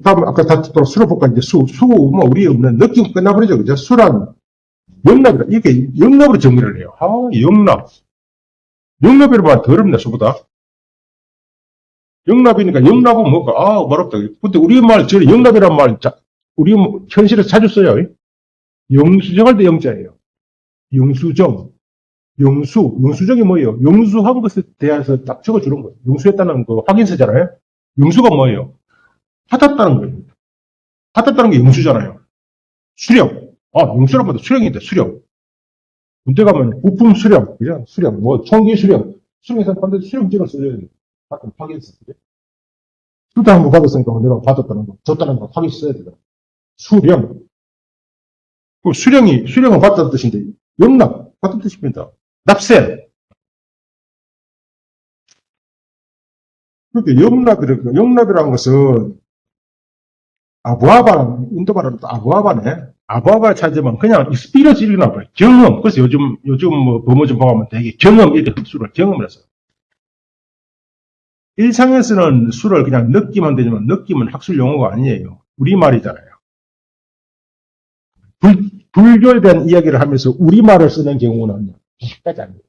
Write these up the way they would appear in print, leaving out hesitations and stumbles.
다음, 아까 또 수로 볼까, 이제 뭐, 우리 없는 느낌 끝나버리죠. 그죠? 수란, 영납이다. 이게 영납으로 정리를 해요. 영납. 영납이란 말 더럽네, 수보다. 영납이니까, 영납은 뭐가, 어렵다. 근데 우리말, 영납이란 말, 우리 현실에서 자주 써요. 영수증할 때 영자예요. 영수증. 영수증이 뭐예요? 영수한 것에 대해서 딱 적어주는 거예요. 영수했다는 거 확인서잖아요. 영수가 뭐예요? 받았다는 거예요. 받았다는 게 영수잖아요. 수령. 영수란 말도 수령인데, 수령. 군대 가면 부품 수령, 그죠? 수령, 뭐, 총기 수령. 수령에서 반드시 수령증을 써줘야 돼요. 가끔 확인서, 그죠? 수당 한번 받았으니까 내가 받았다는 거, 줬다는 거 확인 써야 되잖아. 수령. 수령은 받았다는 뜻인데, 영납, 같은 뜻입니다. 납세. 그러니까 영납이라는 것은, 인도 말은 또 아부아바네. 아부아바를 찾으면 그냥 익스피리언스 이렇게 나와요. 경험. 그래서 요즘 뭐 범어 좀 보면 되게 경험 이렇게 흡수를 경험을 해서. 일상에서는 수를 그냥 느끼면 되지만 느낌은 학술 용어가 아니에요. 우리말이잖아요. 불교에 대한 이야기를 하면서 우리말을 쓰는 경우는 비슷하지 않아요.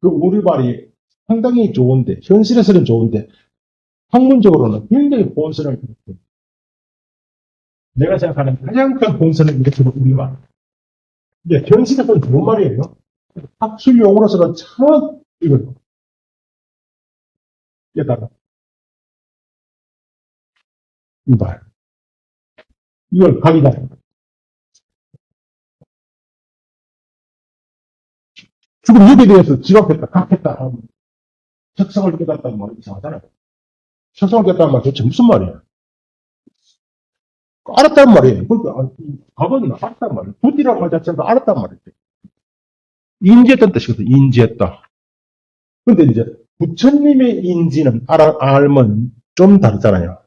그 우리말이 상당히 좋은데, 현실에서는 좋은데, 학문적으로는 굉장히 본선을 일으켜요. 내가 생각하는 가장 큰 본선을 일으키는 우리말. 이제 현실에서는 좋은 말이에요. 학술 용어로서는 참 이거요. 깨달아. 이 말. 이걸 각이다. 지금 여기에 대해서 지각했다, 각했다 하면 적성을 깨닫다는 말이 이상하잖아요. 적성을 깨닫다는 말 도대체 무슨 말이에요? 알았단 말이에요. 그러니까 각은 알았단 말이에요. 부디라는 말 자체가 알았단 말이에요. 인지했다는 뜻이거든. 인지했다. 근데 이제 부처님의 인지는 알면 좀 다르잖아요.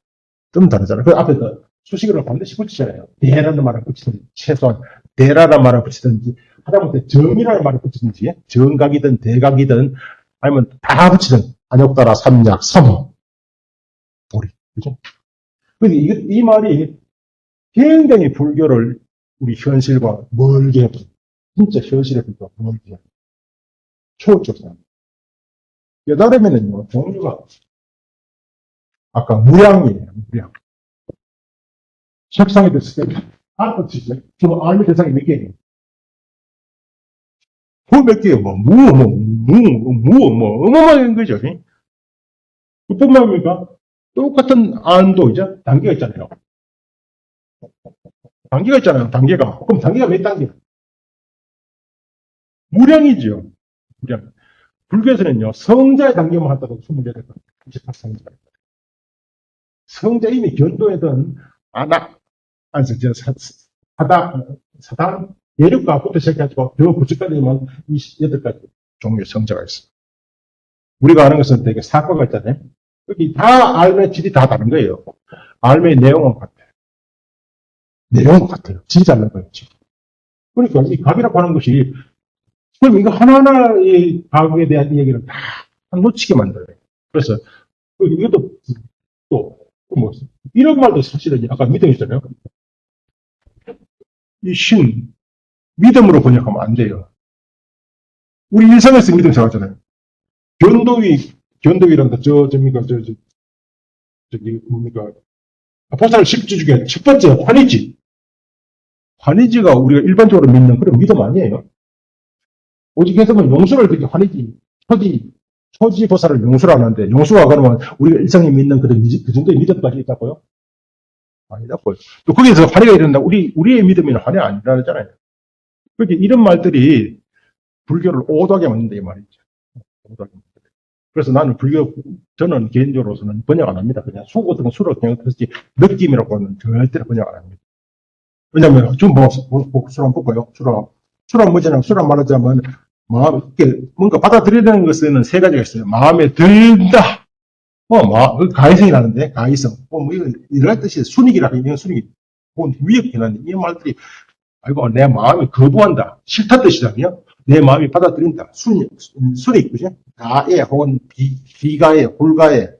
좀 다르잖아요. 그 앞에 수식어를 반드시 붙이잖아요. 대라는 말을 붙이든지, 최소한 대라는 말을 붙이든지, 하다못해 정이라는 말을 붙이든지, 정각이든 대각이든, 아니면 다 붙이든, 안욕따라 삼약, 삼호. 우리. 그죠? 근데 이 말이 굉장히 불교를 우리 현실과 멀게 해요. 진짜 현실에 비해서 멀게 해요. 초월적이야. 깨달으면은요, 종류가, 아까 무량이에요, 무량. 색상이 됐을 때, 알것이죠. 지금 알미 대상이 몇 개예요? 그거 몇 개예요? 어마어마한 거죠. 그뿐만 아니라, 똑같은 안도 이제 단계가 있잖아요. 단계가 있잖아요, 단계가. 그럼 단계가 몇 단계? 무량이죠. 무량. 불교에서는요, 성자의 단계만 한다고 28단, 28성자. 성자 이미 견도에든, 사단, 예력과부터 시작해가지고, 더 부처까지만 28가지 종류의 성자가 있어요. 우리가 아는 것은 되게 사과가 있잖아요. 여기 다 알매 질이 다 다른 거예요. 알매의 내용은 같아요. 내용은 같아요. 질이 다른 거예요. 그러니까 이 각이라고 하는 것이, 그럼 이거 하나하나의 각에 대한 이야기를 다 놓치게 만들어요. 그래서, 이것도, 뭐, 이런 말도 사실은 아까 믿음이잖아요. 이 믿음으로 번역하면 안 돼요. 우리 일상에서 믿음 생각하잖아요. 견도위란 거, 뭡니까. 보살 10주 중에 첫 번째, 환희지. 환희지가 우리가 일반적으로 믿는 그런 믿음 아니에요. 오직 해서면 용수를 그렇게 환희지, 초지 보살을 용수를 안 하는데, 용수가 그러면 우리가 일상에 믿는 그 정도의 믿음까지 있다고요? 아니다고요. 또 거기에서 환희가 일어난다. 우리의 믿음에는 환희 안 일어나잖아요. 그렇게 이런 말들이 불교를 오도하게 만든다, 이 말이죠. 오도하게 만든다. 그래서 저는 개인적으로서는 번역 안 합니다. 그냥 수 같은 건 수로 그냥 쓰지, 느낌이라고는 절대로 번역 안 합니다. 왜냐면, 지금 수란 볼까요? 수란 뭐잖아요. 수란 말하자면, 뭔가 받아들이는 것에는 세 가지가 있어요. 마음에 든다. 가해성이라는데, 가해성. 이런 뜻이 순익이라, 이런 순익이. 위협해놨는데, 이 말들이, 내 마음이 거부한다. 싫다 뜻이잖아요. 내 마음이 받아들인다. 순익, 그죠? 가해, 혹은 비가해, 불가해.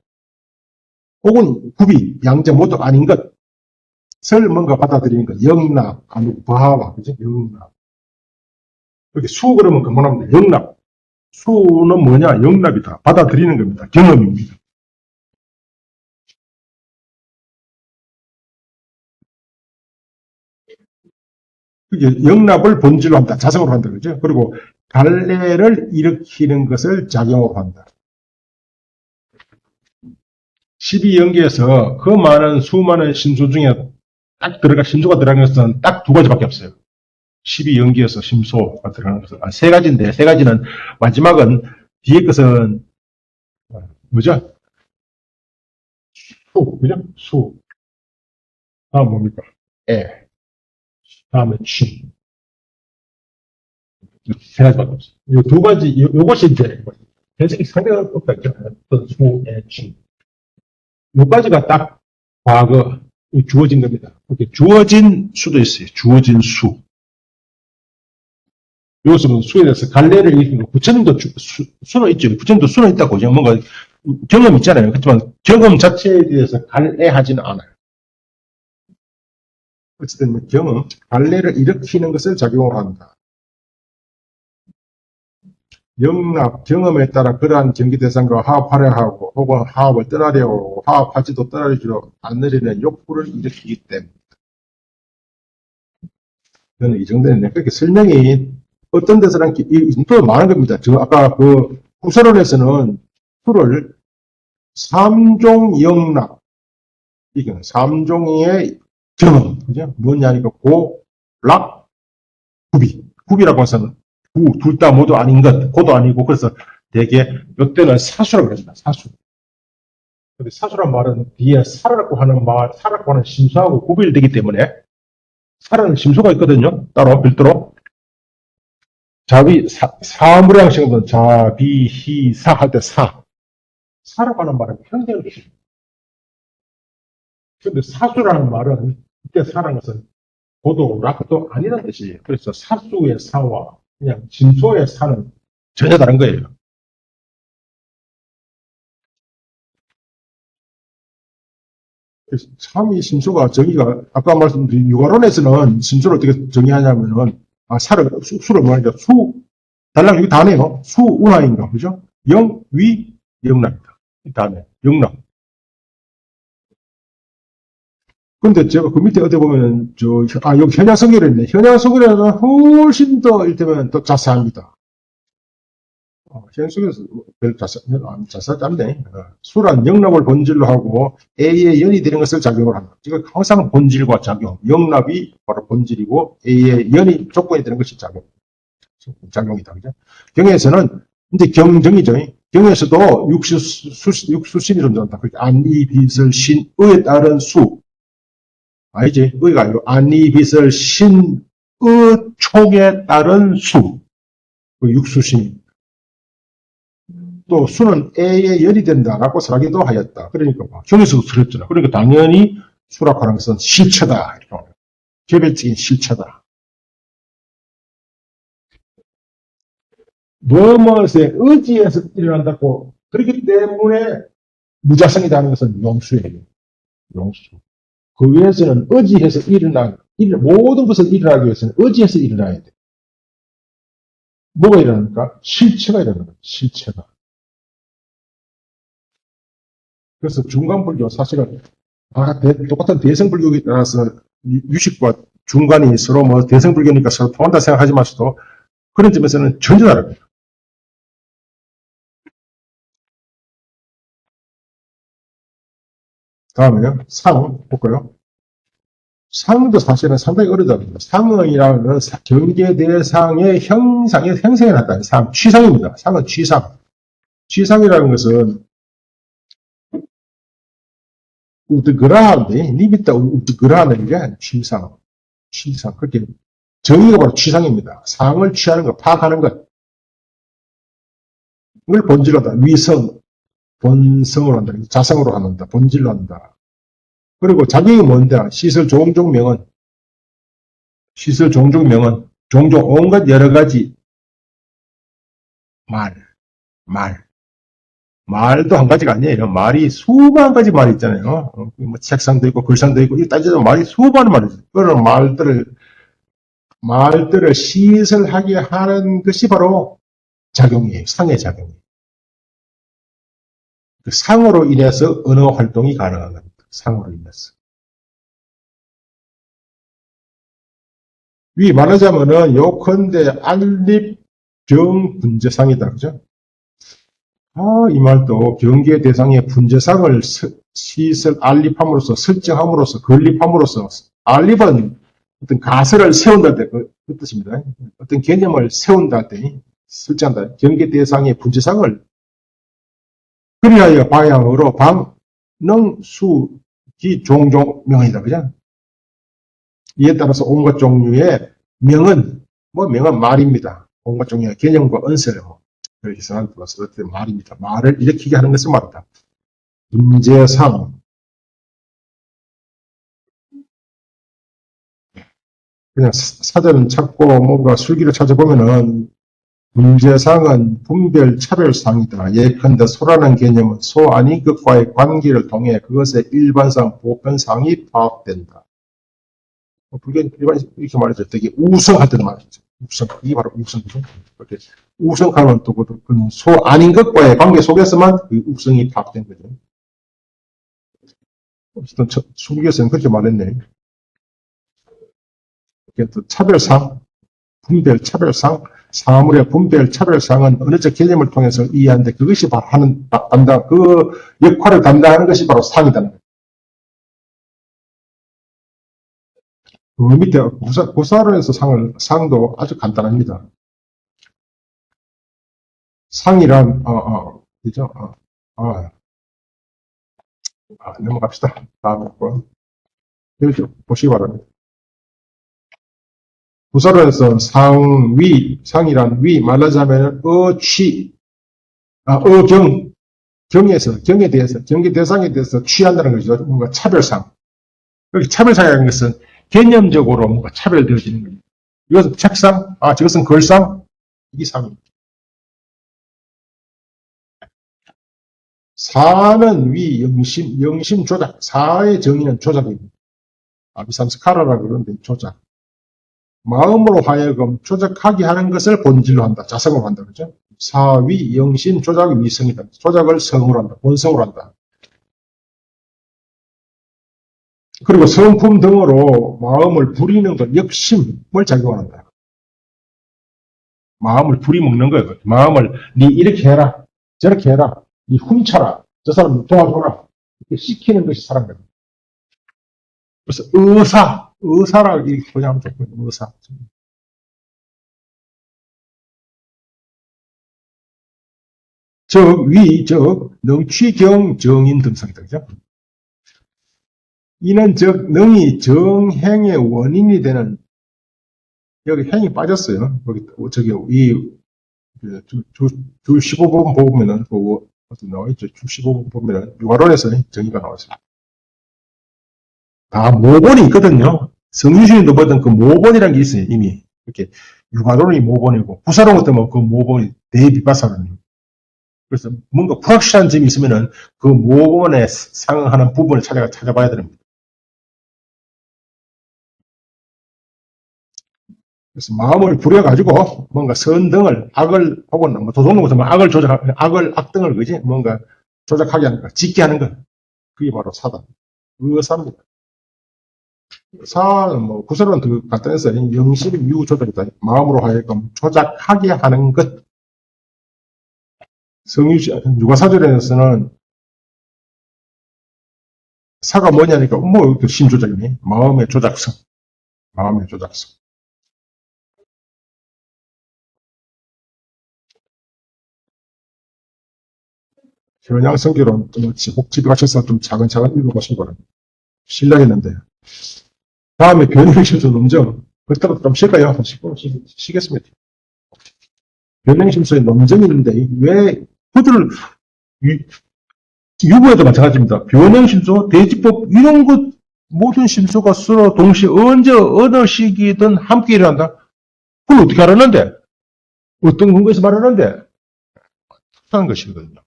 혹은 구비, 양자 모두 아닌 것을 뭔가 받아들이는 것. 영납, 아니, 바와, 그죠? 영납. 이렇게 수 그러면 그만합니다. 영납. 수는 뭐냐? 영납이다. 받아들이는 겁니다. 경험입니다. 그게 영납을 본질로 한다. 자성으로 한다. 그죠? 그리고 갈래를 일으키는 것을 작용으로 한다. 12연계에서 그 많은 수많은 신수 중에 신수가 들어간 것은 딱 두 가지밖에 없어요. 12연계에서 심소가 들어가는 것은 세 가지인데, 세 가지는 마지막은 뒤에 것은 뭐죠? 수, 그죠? 수. 다음 뭡니까? 애. 다음에 취. 세 가지밖에 없어요. 이 두 가지, 요것이 이제 해석이 상당히 없다. 어떤 수, 애, 취. 요까지가 딱 과거 주어진 겁니다. 이렇게 주어진 수도 있어요. 주어진 수. 요것은 수에 대해서 갈래를 일으키는 거. 부처님도 수는 있죠. 부처님도 수는 있다고. 뭔가 경험 있잖아요. 그렇지만 경험 자체에 대해서 갈래하지는 않아요. 어쨌든 뭐 경험, 갈래를 일으키는 것을 작용을 한다. 영납, 경험에 따라 그러한 경기 대상과 화합하려 하고 혹은 화합을 떠나려 하고 화합하지도 떠나지 않으려는 욕구를 일으키기 때문에. 저는 이 정도는 그렇게 설명이 어떤 데서는 또 많은 겁니다. 저 아까 그 구설론에서는 수를 삼종 영납, 이게 삼종의 경험, 그죠? 뭐냐니까 고, 락, 구비. 구비라고 해서는 둘 다 모두 아닌 것, 고도 아니고 그래서 되게 이때는 사수라고 그랬습니다. 사수. 근데 사수란 말은 뒤에 살아라고 하는 말, 살아라고 하는 심수하고 구별되기 때문에 살아는 심수가 있거든요. 따로 별도로. 사무량식은 자비희사 할 때 사라고 하는 말은 평생을 뜻입니다. 근데 사수라는 말은 이때 사라는 것은 고도, 락도 아니라는 뜻이에요. 그래서 사수의 사와 그냥 진소의 사는 전혀 다른 거예요. 그래서 참이 심수가 정의가 아까 말씀드린 유가론에서는 심수를 어떻게 정의하냐면은 수를 뭐하니까 달랑 여기 다네요. 수운하인가 그죠? 영, 위, 영납입니다. 이 다음에 영납. 근데 제가 그 밑에 어디 보면 여기 현양성결에 있네. 현양성결에는 훨씬 더 이를테면 더 자세합니다. 현양성결에서 별 자세하지 않네. 수란 영납을 본질로 하고 A의 연이 되는 것을 작용을 한다. 지금 항상 본질과 작용, 영납이 바로 본질이고 A의 연이 조건이 되는 것이 작용이다. 그죠? 경에서는 이제 경정이죠. 경에서도 육수신이 존재한다. 그러니까 안이, 빛을, 신, 의에 따른 수. 아니지. 의가 아니고 안이, 빛을, 신, 의, 촉에 따른 수. 그 육수신. 또 수는 A에 열이 된다라고 설하기도 하였다. 그러니까 경에서도 설했잖아. 그러니까 당연히 수라고 하는 것은 실체다. 이렇게 말해요. 개별적인 실체다. 무엇에 의지해서 일어난다고 그렇기 때문에 무자성이라는 것은 용수예요. 용수. 그 위해서는 의지해서 모든 것을 일어나기 위해서는 의지해서 일어나야 돼. 뭐가 일어납니까? 실체가 일어나는 거예요. 실체가. 그래서 중간불교 사실은 똑같은 대성불교에 따라서 유식과 중간이 서로 대성불교니까 서로 통한다 생각하지 마셔도 그런 점에서는 전혀 다릅니다. 다음에요. 상 볼까요? 상도 사실은 상당히 어려워집니다. 상이라는 경계 대상의 형성에 나타나는 상, 취상입니다. 상은 취상. 취상이라는 것은 우드그라한데 리미터 우드그라하는 게 취상. 그렇게 정의가 바로 취상입니다. 상을 취하는 것, 파악하는 것. 이걸 본질로 한다. 위성, 본성으로 한다. 자성으로 한다. 본질로 한다. 그리고 작용이 뭔데? 시설 종종명은 종종 온갖 여러 가지 말. 말도 한 가지가 아니에요. 말이 수만 가지 말이 있잖아요. 뭐 책상도 있고 글상도 있고 이 따지면 말이 수많은 말이 있어요. 그런 말들을 시설하게 하는 것이 바로 작용이에요. 상의 작용이에요. 그 상으로 인해서 언어 활동이 가능한 겁니다. 상으로 인해서. 위 말하자면은 요컨대 안립경 분재상이다. 그죠? 이 말도 경계 대상의 분재상을 시설 안립함으로써 설정함으로써 건립함으로써 안립은 어떤 가설을 세운다 때 그 뜻입니다. 어떤 개념을 세운다 할 때 설정한다. 경계 대상의 분재상을 그리하여 방향으로 방, 수, 기, 종종, 명이다. 그죠? 이에 따라서 온갖 종류의 명은 말입니다. 온갖 종류의 개념과 언어를 이렇게 생각해서 어떤 말입니다. 말을 일으키게 하는 것을 말한다. 분재상. 그냥 사전을 찾고 뭔가 술기를 찾아보면은 분재상은 분별 차별상이다. 예컨대 소라는 개념은 소 아닌 것과의 관계를 통해 그것의 일반상 보편상이 파악된다. 불교는 일반 이렇게 말하죠. 되게 우성할 때도 말이죠. 우성, 이게 바로 우성이죠. 이렇게 우성하면 또 소 아닌 것과의 관계 속에서만 그 우성이 파악된 거죠. 어쨌든 수국에서는 그렇게 말했네. 이렇게 또 차별상, 분별 차별상, 사물의 분별 차별상은 언어적 개념을 통해서 이해하는데 그것이 바로 그 역할을 담당하는 것이 바로 상이다는 거예요. 그 밑에 구사론에서 상도 아주 간단합니다. 상이란, 그죠? 넘어갑시다. 다음에 번. 여기 보시기 바랍니다. 구사론에서 상이란 말하자면 경에 대해서, 경계 대상에 대해서 취한다는 것이죠. 뭔가 차별상. 여기 차별상이라는 것은 개념적으로 뭔가 차별되어지는 겁니다. 이것은 책상, 저것은 글상, 이게 상입니다. 사는 영심 조작. 사의 정의는 조작입니다. 아비삼스카라라고 그러는데 조작. 마음으로 하여금 조작하게 하는 것을 본질로 한다. 자성으로 한다. 그죠? 사위, 영심, 조작이 위성이다. 조작을 성으로 한다. 본성으로 한다. 그리고 성품 등으로 마음을 부리는 것, 역심을 작용한다. 마음을 부리먹는 거예요. 마음을 니 이렇게 해라. 저렇게 해라. 니 훔쳐라. 저 사람 도와줘라. 이렇게 시키는 것이 사랑입니다. 그래서 의사라고 이렇게 보자면 좋거든요. 의사. 능취경, 정인 등성이다. 그죠? 이는 즉, 능이 정행의 원인이 되는, 여기 행이 빠졌어요. 주 15번 보면은, 어디 나와있죠? 주 15번 보면은, 유화론에서 정의가 나왔습니다. 다 모본이 있거든요. 성유신도 보던 그 모본이라는 게 있어요, 이미. 이렇게, 유화론이 모본이고, 구사론 같은 그 모본이 대비바사론이에요. 그래서 뭔가 불확실한 점이 있으면은 그 모본에 상응하는 부분을 찾아봐야 됩니다. 그래서 마음을 부려가지고 뭔가 선등을 악을 혹은 뭐 도둑놈 같은 악을 악등을 그지 뭔가 조작하게 하는 거, 짓게 하는 거, 그게 바로 사다. 의사입니다. 사는 구설은 더 간단해서 영심 유조작이다. 마음으로 하여금 조작하게 하는 것. 유가사절에서는 사가 뭐냐니까 심조작이네. 마음의 조작성. 현양성기론 집에 가셔서 좀 차근차근 읽어보시기 바랍니다. 신뢰했는데. 다음에 변형심수 논정. 그때부터 좀 쉴까요? 10분 쉬겠습니다. 변형심수의 논정이 있는데, 왜, 유구에도 마찬가지입니다. 변형심수, 대지법, 이런 것, 모든 심수가 서로 동시에 언제, 어느 시기든 함께 일어난다? 그걸 어떻게 알았는데? 어떤 근거에서 말하는데? 특수한 것이거든요.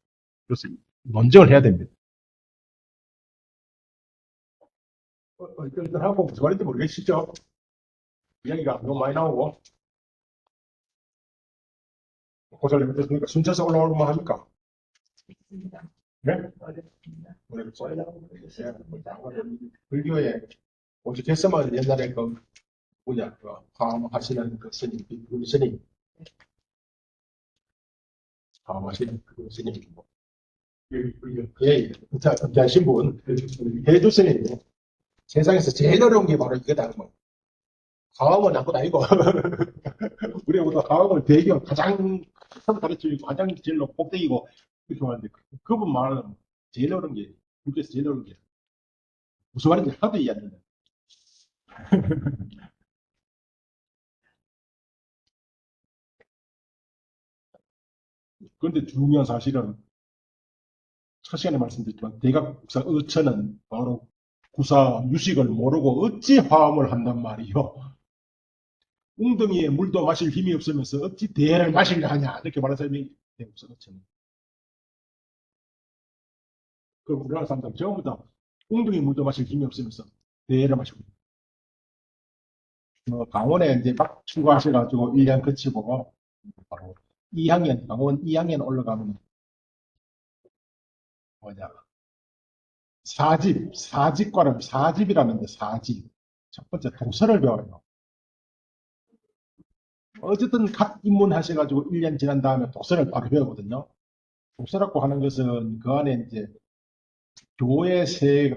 그래서 논쟁을 해야 됩니다. 하고 무슨 말인지 모르겠시죠? 이야기가 너무 많이 나오고, 고설님, 그러니까 순차서 올라오면 합니까? 네? 모르겠어요. 불교에 오죽했으면 옛날에 그 뭐냐, 그 화엄하시는 그 스님, 그 스님, 화엄하시는 그 스님, 뭐, 예, 은퇴하신 분, 해주 스님, 세상에서 제일 어려운 게 바로 이거다. 뭐. 화엄은 아무것도 아니고, 우리보다 화엄을 대교 가장 가르치고 가장 제일 꼭대기고, 그렇게 말하는데, 그분 말은 제일 어려운 게, 불교에서 제일 어려운 게, 무슨 말인지 하도 이해 안 된다. 그런데 중요한 사실은, 첫 시간에 말씀드렸지만, 대각 국사 의처는 바로 구사 유식을 모르고 어찌 화엄을 한단 말이요. 웅덩이에 물도 마실 힘이 없으면서 어찌 대를 마시려 하냐. 이렇게 말하는 사람이 대국 의처는. 그럼 우리나라 사람들 전부 다 웅덩이 물도 마실 힘이 없으면서 대를 마시고. 강원에 이제 막 출가하셔가지고 1년 거치고, 바로 2학년, 강원 2학년 올라가면, 뭐냐, 사집이라는데, 사집. 첫 번째 도서를 배워요. 어쨌든 각 입문하셔가지고 1년 지난 다음에 도서를 바로 배우거든요. 도서라고 하는 것은 그 안에 이제 교의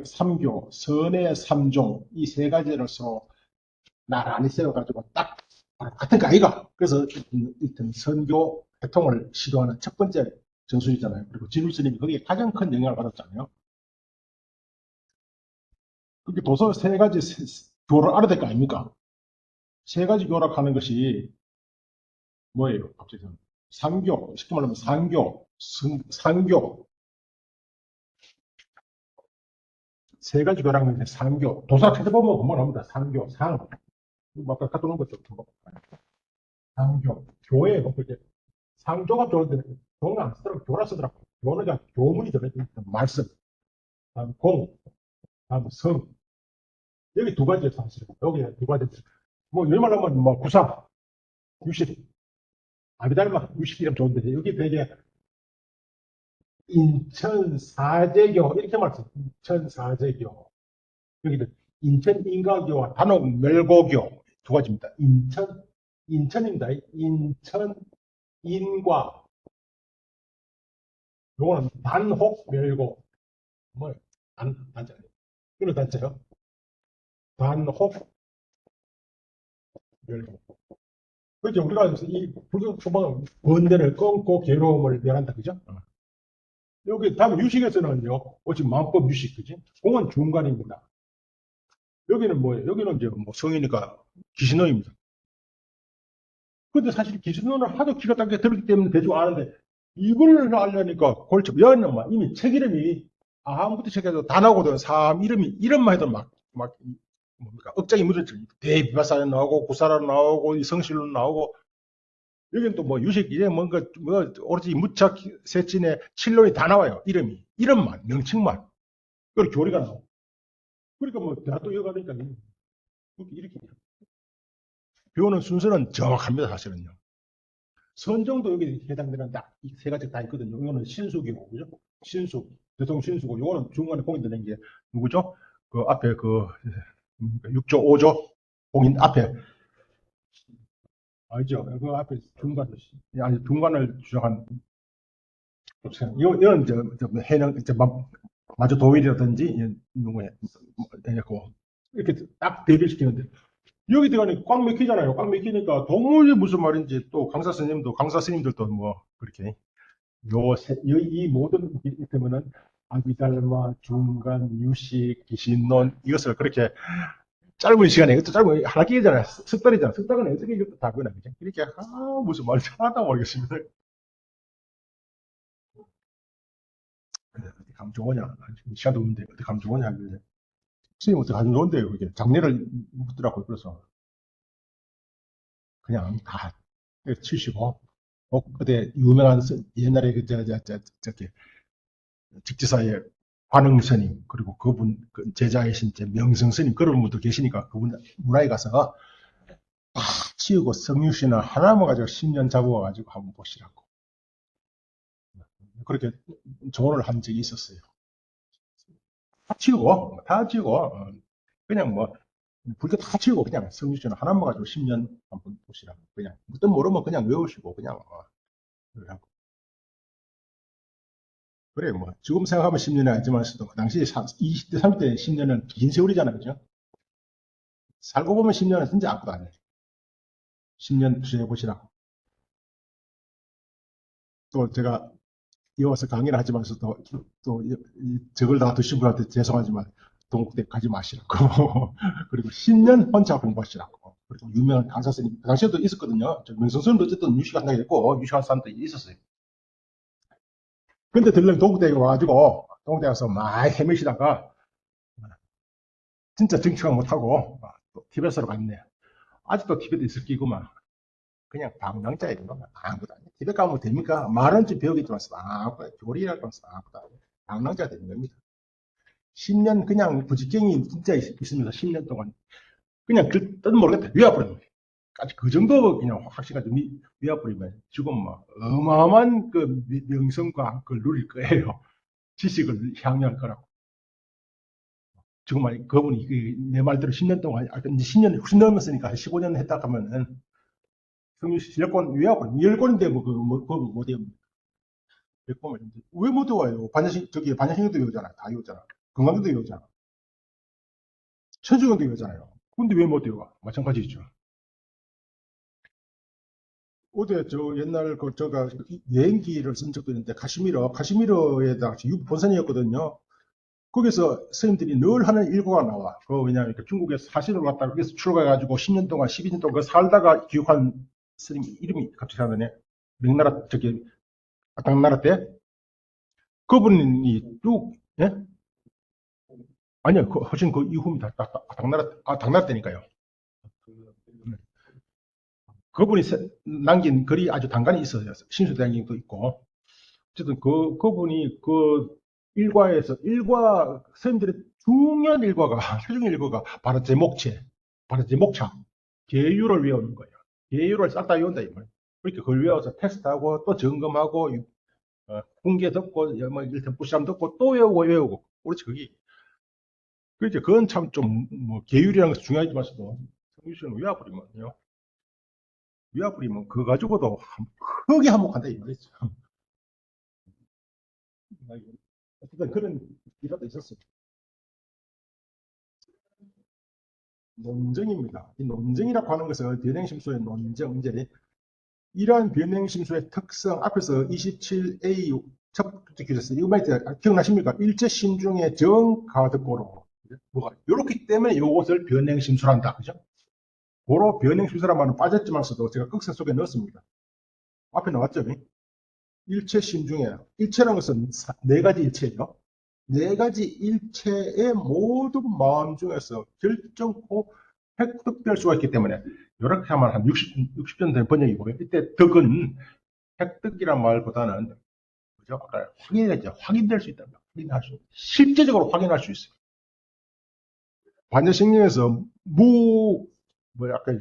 삼교, 선의 삼종, 이 세 가지를 서로 나란히 세워가지고 딱 같은 거 아이가. 그래서 일단 선교 개통을 시도하는 첫 번째 저수이잖아요. 그리고 진울 스님이 거기에 가장 큰 영향을 받았잖아요. 그게 도서 세 가지 교를 알아야 될 거 아닙니까? 세 가지 교락하는 것이 뭐예요? 갑자기 상교, 쉽게 말하면 상교, 상교, 세 가지 교락하는 상교. 도사 찾아보면 그만 합니다. 상교, 상. 아까 갖다 놓은 것도 상교, 교회, 이제 상조가 좋은데 교는 안 쓰더라고. 교라 쓰더라고. 교는 그냥 교문이 들어있는 말씀. 다음 공, 다음 성. 여기 두 가지 사실. 여기 두 가지. 뭐, 이말 하면 뭐, 구사, 유식. 아비달마, 유식 이름 좋은데, 여기 되게 인천사제교, 이렇게 말씀. 인천사제교. 여기는 인천인가교와 단옥멸고교 두 가지입니다. 인천입니다. 인천, 인과. 요거는 단혹멸고. 뭐, 단자. 이런 단자요. 단혹멸고. 그렇죠. 우리가 이 불교 초반 번뇌를 끊고 괴로움을 면한다. 그죠? 여기 다음 유식에서는요. 지금 마음법 유식, 그지? 공은 중간입니다. 여기는 뭐예요? 여기는 이제 뭐 성이니까 기신호입니다. 근데 사실 기신호는 하도 기가 닦게 들었기 때문에 대충 아는데 이걸 알려니까 골치, 여는 막 이미 책 이름이 아무것도 책에도 다 나오거든. 사람 이름만 해도 막, 뭡니까? 억장이 묻어져. 대비바사로 나오고, 구사로 나오고, 성실로 나오고, 여기는 또 뭐 유식, 이제 뭔가, 뭐, 오로지 무착, 세진에 칠론이 다 나와요. 이름만, 명칭만. 그리고 교리가 나오고. 그러니까 뭐, 대학도 이어가니까, 이렇게. 배우는 순서는 정확합니다, 사실은요. 선정도 여기 해당되는 딱 이 세 가지 다 있거든요. 이거는 신수기고, 그죠? 신수, 대통령 신수고, 요거는 중간에 공인되는 게 누구죠? 그 앞에 그 6조, 5조 공인 앞에 알죠? 그 앞에 아니 중간을 주장한 이건 저 해능 마저 도일이라든지 누구야 그 이렇게 딱 대비시키는데 여기 들어가니 꽉 막히잖아요. 꽉 막히니까 도무지 무슨 말인지 또 강사 스님들도 뭐 그렇게 이 모든 때문은 아비달마 중간 유식 기신론 이것을 그렇게 짧은 시간에 이것도 짧은 하나 끼잖아요. 석 달이잖아. 석 달은 어떻게 이것도 다 그나 그죠? 이렇게 무슨 말인지 하나도 모르겠습니다. 어떻게 감 좋으냐? 시간도 없는데 어떻게 감 좋으냐 하길래 선생님 어떻게 감 좋은데요? 그게 장례를 묻더라고요. 그래서 그냥 다 치시고 그때 유명한 옛날에 저기 직지사의 관흥 스님, 그리고 그분 제자이신 이제 명성 스님, 그런 분도 계시니까 그분 문화에 가서 다 치우고 성유신을 하나만 가지고 10년 잡아가지고 한번 보시라고. 그렇게 조언을 한 적이 있었어요. 다 치우고, 그냥 뭐, 불교 다 치우고 그냥 성유신을 하나만 가지고 10년 한번 보시라고. 그냥, 어떤 모르면 그냥 외우시고, 그냥, 그러라고. 그래, 뭐, 지금 생각하면 10년이 아니지만, 그 당시 20대, 30대 10년은 긴 세월이잖아요. 그죠? 살고 보면 10년은 진짜 아무도 안 해. 10년 투자해 보시라고. 또 제가 이어서 강의를 하지만서 또 저걸 다 드신 분한테 죄송하지만 동국대 가지 마시라고. 그리고 10년 혼자 공부하시라고. 그리고 유명한 강사 스님, 그 당시에도 있었거든요. 명성스님도 어쨌든 유식한다고 했고, 유식한 사람도 있었어요. 근데 들른 동국대에 와가지고, 동국대 가서 많이 헤매시다가, 진짜 정치학 못하고, 또 티베트로 갔네. 아직도 티베트에 있을 끼구만. 그냥 방랑자야 되는 거야. 아무것도 아니야. 티베트 가면 됩니까? 말은 좀 배우겠지만, 아무것도 아니야. 교리라고 하면서 아무것도 아니야. 방랑자야 되는 겁니다. 10년 그냥 부직경이 진짜 있습니다. 10년 동안. 그냥 그 뜻 모르겠다. 위아버리면. 아직 그 정도 그냥 확실하게 위아버리면 지금 뭐 어마어마한 그 명성과 그걸 누릴 거예요. 지식을 향유할 거라고. 지금 만 그분이 내 말대로 10년 동안, 이제 10년 훨씬 넘었으니까 15년 했다 하면은 성유 실력권 위아버리. 열권인데 그거 못 외웁니다. 백보면 왜못 외워요? 반야신경도 외우잖아. 다 외우잖아. 건강도 외우잖아. 천주경도 외우잖아요. 근데 왜 못 외워? 마찬가지죠. 어제 저 옛날 제가 여행기를 쓴 적도 있는데 카시미르에다가 본선이었거든요. 거기서 스님들이 늘 하는 일과가 나와. 왜냐하면 중국에서 사신으로 갔다가 거기서 출가해가지고 10년 동안 12년 동안 살다가 기억한 스님 이름이 갑자기 생각나네. 명나라 당나라 때 그분이 쭉, 예? 아니요, 훨씬 그 이후입니다. 당나라 때니까요. 그분이 남긴 글이 아주 단간이 있어요. 신수대장경도 있고. 어쨌든 그분이 스님들의 중요한 일과가, 최종 일과가 바로 제목차, 계율을 외우는 거예요. 계율을 싹 다 외운다, 이 말이에요. 그렇게 그걸 외워서 테스트하고 또 점검하고, 훈계 듣고, 뭐, 일단 부시람 듣고 또 외우고. 그렇지, 그렇지, 그건 참 좀, 뭐, 계율이라는 것이 중요하지만서도, 성유씨는 외워버리면 그거 가지고도 크게 한몫한다, 이 말이죠. 어쨌든 그런 일화도 있었어요. 논증입니다. 이 논증이라고 하는 것은 변행심수의 논증, 이제 이러한 변행심수의 특성, 앞에서 27A 첫 번째 규제서 이거 많이 기억나십니까? 일제심중의 정가득고로 뭐가 이렇기 때문에 이것을 변행심수란다, 그죠? 고로 변행심수란 말은 빠졌지만서도 제가 극사 속에 넣었습니다. 앞에 나왔죠? 일체심중에 일체라는 것은 네 가지 일체예요. 네 가지 일체의 모든 마음 중에서 결정코 획득될 수가 있기 때문에 이렇게 하면 한 60년 된 번역이고요. 이때 덕은 획득이란 말보다는 그죠? 아까 확인될 수 있다. 실제적으로 확인할 수 있어요. 반야신경에서 뭐 아까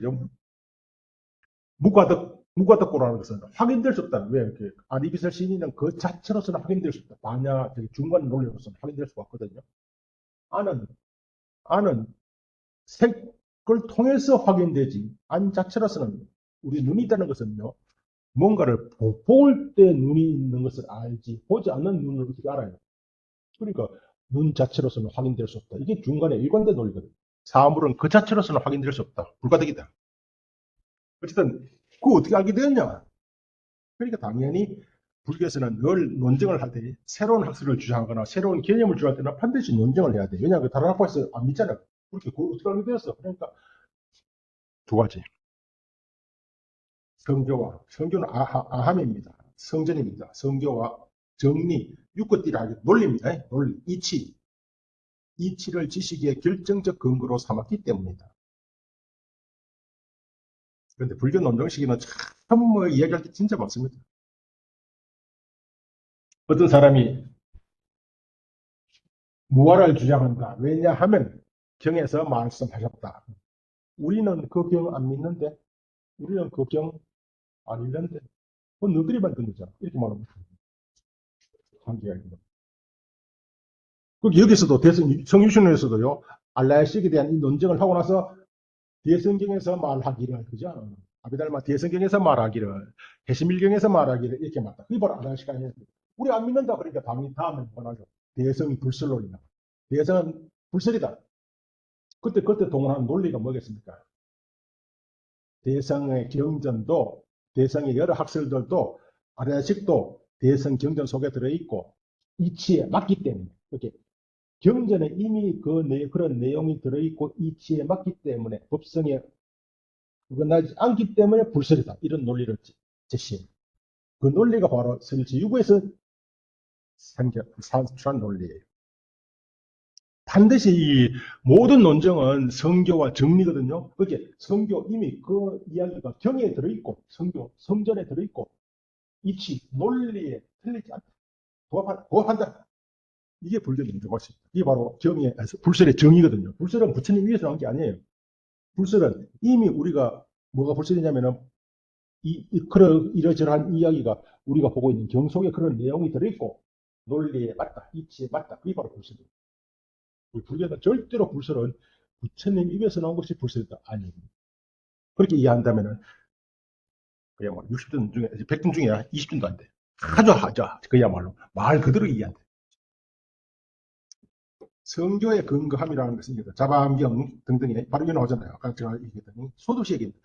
무과득고라는 것은 확인될 수 없다. 왜 이렇게 아니비설 신인은 그 자체로서는 확인될 수 없다. 반야 중간 논리로서는 확인될 수가 없거든요. 아는 아는 색을 통해서 확인되지 안 자체로서는 우리 눈이 있다는 것은요. 뭔가를 볼 때 눈이 있는 것을 알지 보지 않는 눈을 어떻게 알아요? 그러니까 눈 자체로서는 확인될 수 없다. 이게 중간에 일관된 논리거든요. 사물은 그 자체로서는 확인될 수 없다. 불가득이다. 어쨌든 그거 어떻게 알게 되었냐? 그러니까 당연히 불교에서는 늘 논증을 할 때 새로운 학설을 주장하거나 새로운 개념을 주장할 때는 반드시 논증을 해야 돼. 왜냐하면 다른 학파에서 안 믿잖아요. 그렇게 어떻게 알게 되었어? 그러니까 두 가지. 성교는 아함입니다. 성전입니다. 성교와 정리, 육것들이 논리입니다. 논리, 이치를 지식의 결정적 근거로 삼았기 때문이다. 그런데 불교 논정식에는 참 뭐 이야기할 게 진짜 많습니다. 어떤 사람이 무화를 주장한다. 왜냐하면 경에서 말씀하셨다. 우리는 그 경 안 믿는데, 우리는 그 경 안 읽는데, 그건 너희들이 만든 거잖아. 이렇게 말하면 한계가 있는 거야. 여기서도 성유신에서도요, 알라야식에 대한 이 논쟁을 하고 나서 대성경에서 말하기를, 그죠? 아비달마 대성경에서 말하기를, 해시밀경에서 말하기를 이렇게 말다. 그게 바로 알라야식 아니에요. 우리 안 믿는다. 그러니까 다음에 뭐라죠? 대성이 불설론이다. 대성은 불설이다. 그때 동원한 논리가 뭐겠습니까? 대성의 경전도, 대성의 여러 학설들도, 아라야식도 대성 경전 속에 들어있고, 이치에 맞기 때문에, 이렇게 경전에 이미 그런 내용이 들어있고, 이치에 맞기 때문에, 법성에 어긋나지 않기 때문에 불설이다. 이런 논리를 제시해요. 그 논리가 바로 설지유구에서 산출한 논리예요. 반드시 이 모든 논쟁은 성교와 정리거든요. 그게 성교 이미 그 이야기가 경에 들어있고, 성전에 들어있고, 이치, 논리에 틀리지 않다. 부합한다. 이게 불교 논쟁 것입니다. 이게 바로 불설의 정의거든요. 불설은 부처님 위에서 나온 게 아니에요. 불설은 이미 우리가 뭐가 불설이냐면은 이러저러한 이야기가 우리가 보고 있는 경 속에 그런 내용이 들어있고, 논리에 맞다, 이치에 맞다. 그게 바로 불설입니다. 불교는 절대로 불설은 부처님 입에서 나온 것이 불설이다. 아닙니다. 그렇게 이해한다면은 그야말로 60등 중에 100등 중에 20등도 안 돼. 아주 그야말로 말 그대로 이해한다. 성교의 근거함이라는 것은 자바암경 등등의 바로 이게 나오잖아요. 아까 제가 얘기했더니 소도시 얘기입니다.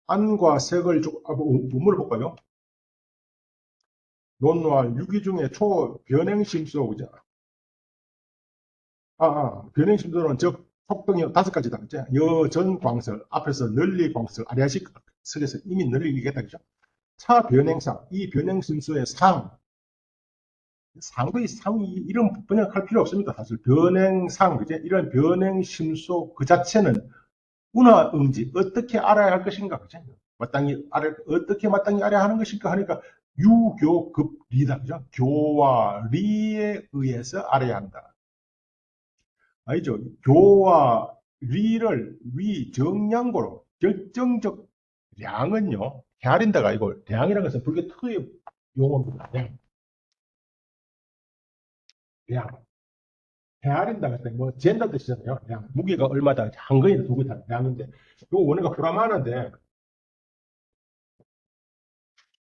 안과 색을 본문을 볼까요? 논노할 유기 중에 초변행심소 그죠? 변행심소는 즉 속등이 5가지다. 그죠? 여전광설 앞에서 널리광설 아리아식 석에서 이미 널리 얘기했다. 그죠? 차변행상 이 변행심소의 상도의 상이 이런 번역할 필요 없습니다. 사실 변행상 그죠? 이런 변행심소 그 자체는 운하응지 어떻게 알아야 할 것인가 그죠? 어떻게 마땅히 알아야 하는 것인가 하니까 유교급리다. 그죠? 교와 리에 의해서 알아야 한다. 아니죠. 교와 리를 위정량고로 결정적 량은요. 헤아린다가 이걸 량이라는 것은 불교 특유의 용어입니다. 량. 헤아린다가 뭐 잰다 뜻이잖아요. 량. 무게가 얼마다 한 거에는 두 거다 량인데 요 원어가 불안하는데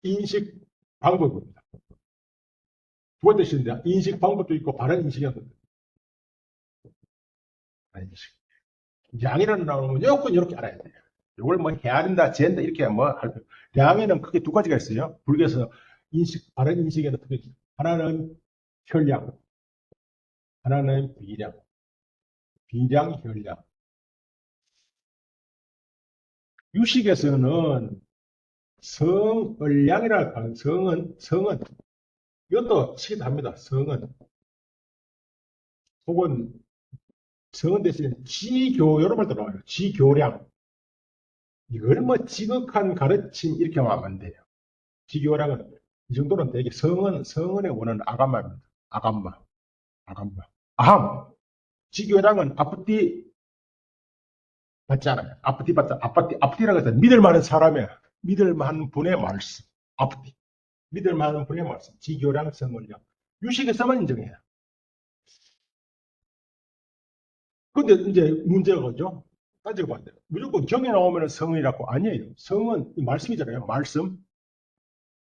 인식 방법입니다. 두 가지 뜻인데 인식 방법도 있고 바른 인식이라는 겁니다. 인식. 양이라는 나오는 무조건 이렇게 알아야 돼요. 이걸 뭐 헤아린다, 잰다 이렇게 양에는 크게 두 가지가 있어요. 불교에서 바른 인식에는 크게 하나는 혈량, 하나는 비량, 혈량. 유식에서는 성을량이라고 하는 성은 이것도 치기도 합니다. 혹은 성은 대신에 지교 여러 말 들어와요. 지교량. 이걸 뭐 지극한 가르침 이렇게 하면 안 돼요. 지교량은 이 정도는 되게 성은의 원어는 아감마입니다. 아감마. 아함. 지교량은 아프띠 받지 않아요. 아프띠라고 해서 믿을 만한 사람의 믿을 만한 분의 말씀. 아프띠. 믿을 만한 분의 말씀. 지교량, 성을량. 유식에서만 인정해요. 근데 이제 문제가 뭐죠? 따져봐야 돼요. 무조건 경에 나오면 성이라고 아니에요. 성은 말씀이잖아요. 말씀.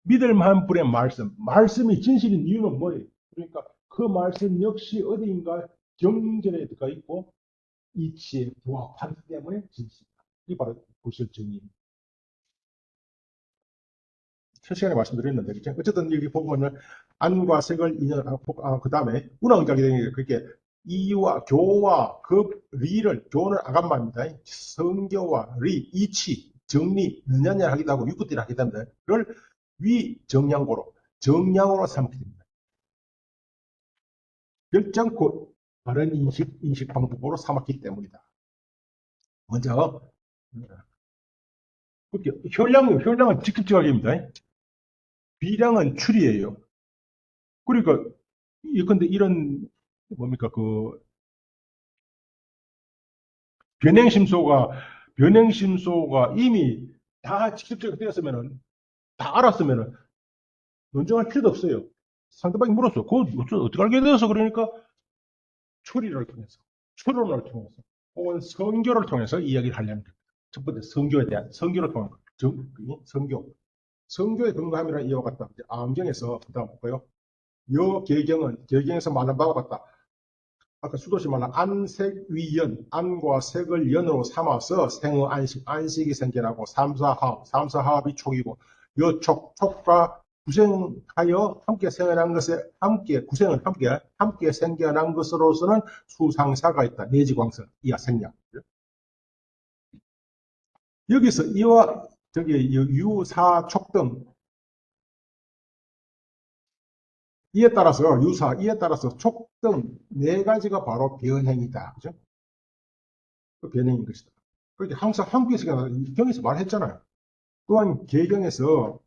믿을 만한 분의 말씀. 말씀이 진실인 이유는 뭐예요? 그러니까 그 말씀 역시 어디인가 경전에 들어가 있고 이치에 부합하기 때문에 진실이다. 이게 바로 불설정의입니다. 첫 시간에 말씀드렸는데, 그렇죠? 어쨌든 여기 보면은 안과 색을 인연하고, 그 다음에 운항작이 되는 그렇게 이와 교와 급, 리를, 교는 아감마입니다. 성교와 리, 이치, 정리, 느냐냐 하기도 하고 육구띠를 하기도 합니다. 그걸 정량으로 삼게 됩니다. 결정코 바른 인식 방법으로 삼았기 때문이다. 먼저, 그렇게 혈량은 직접적입니다. 비량은 추리예요. 그러니까, 근데 이런 뭡니까, 변행심소가, 변행심소가 이미 다 직접적으로 되었으면은, 다 알았으면은, 논증할 필요도 없어요. 상대방이 물었어. 그거 어떻게 알게 되어서 그러니까 추리를 통해서, 추론을 통해서, 혹은 성교를 통해서 이야기를 하려는 겁니다. 첫 번째, 성교에 대한, 성교를 통한 거. 성교. 성교의 근거함이라 이와 같다. 이제 암경에서, 그 다음 볼까요? 여계경은, 계경에서 말한 바와 같다. 아까 수도시 말한 안색위연, 안과 색을 연으로 삼아서 생의 안식, 안식이 생겨나고 삼사하업, 삼사하업이 촉이고 여촉, 촉과 구생하여 함께 생겨난 것에 함께 구생은 함께 생겨난 것으로서는 수상사가 있다. 내지광설, 이하 생략. 여기서 이와 저기 유사촉 등 이에 따라서 유사, 이에 따라서 촉 등 네 가지가 바로 변행이다. 그죠? 그 변행인 것이다. 그렇게 항상 한국에서 경에서 말했잖아요. 또한 개경에서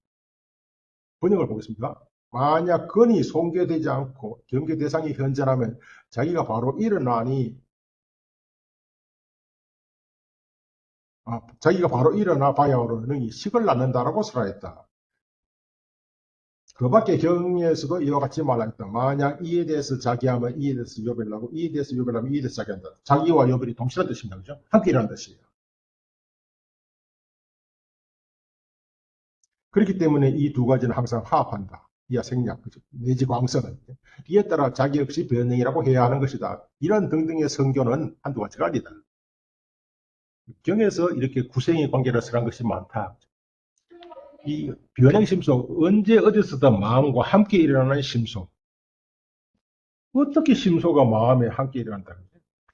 번역을 보겠습니다. 만약 건이 손괴되지 않고 경계 대상이 현존하면 자기가 바로 일어나 봐야오르는 식을 낳는다라고 설하였다. 그 밖에 경에서도 이와 같이 말하였다. 만약 이에 대해서 자기하면 이에 대해서 요별을 하고 이에 대해서 요별을 하면 이에 대해서 자기한다. 자기와 요별이 동시라는 뜻입니다. 그죠? 함께 일어나는 뜻이에요. 그렇기 때문에 이 두 가지는 항상 화합한다. 이하 생략, 그죠? 내지 광선은. 이에 따라 자기 역시 변형이라고 해야 하는 것이다. 이런 등등의 성교는 한두 가지가 아니다. 경에서 이렇게 구생의 관계를 설한 것이 많다. 이 변행심소, 언제 어디서든 마음과 함께 일어나는 심소. 어떻게 심소가 마음에 함께 일어난다?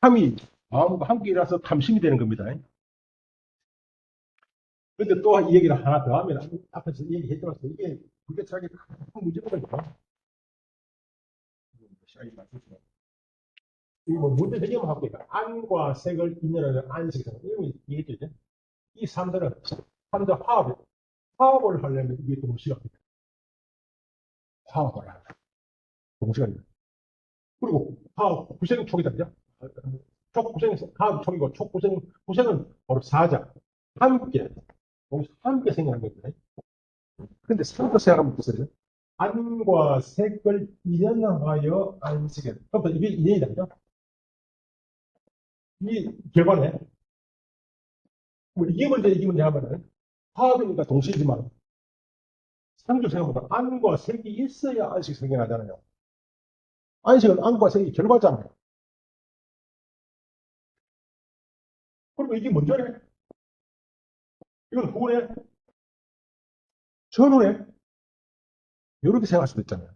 탐이 마음과 함께 일어나서 탐심이 되는 겁니다. 그런데 또 이 얘기를 하나 더 하면, 앞에서 얘기했던 것처럼 이게 불교철학의 큰 문제거든요. 이뭐 문제 해결만 하고 있다. 안과 색을 인연하는 안식성. 이런 얘기했죠. 이 사람들은 화합을 하려면 이게 동시가 됩니다. 화합을 한다. 동시가 됩니다. 그리고 화합, 구생 촉이다. 그죠? 촉, 구생, 화합, 촉이고, 촉, 구생은 바로 사자. 함께, 함께 생겨난 겁니다. 근데 생각 생각하면 무슨 안과 색을 인연하여 안식에. 그럼 이게 인연이다. 그죠? 이 결과네. 뭐 이게 문제 하면은 화합이니까 동시이지만 상주 생각보다 안과 색이 있어야 안식 생겨나잖아요. 안식은 안과 색이 결과잖아요. 그리고 이게 먼저네. 이건 후네. 전후네. 이렇게 생각할 수도 있잖아요.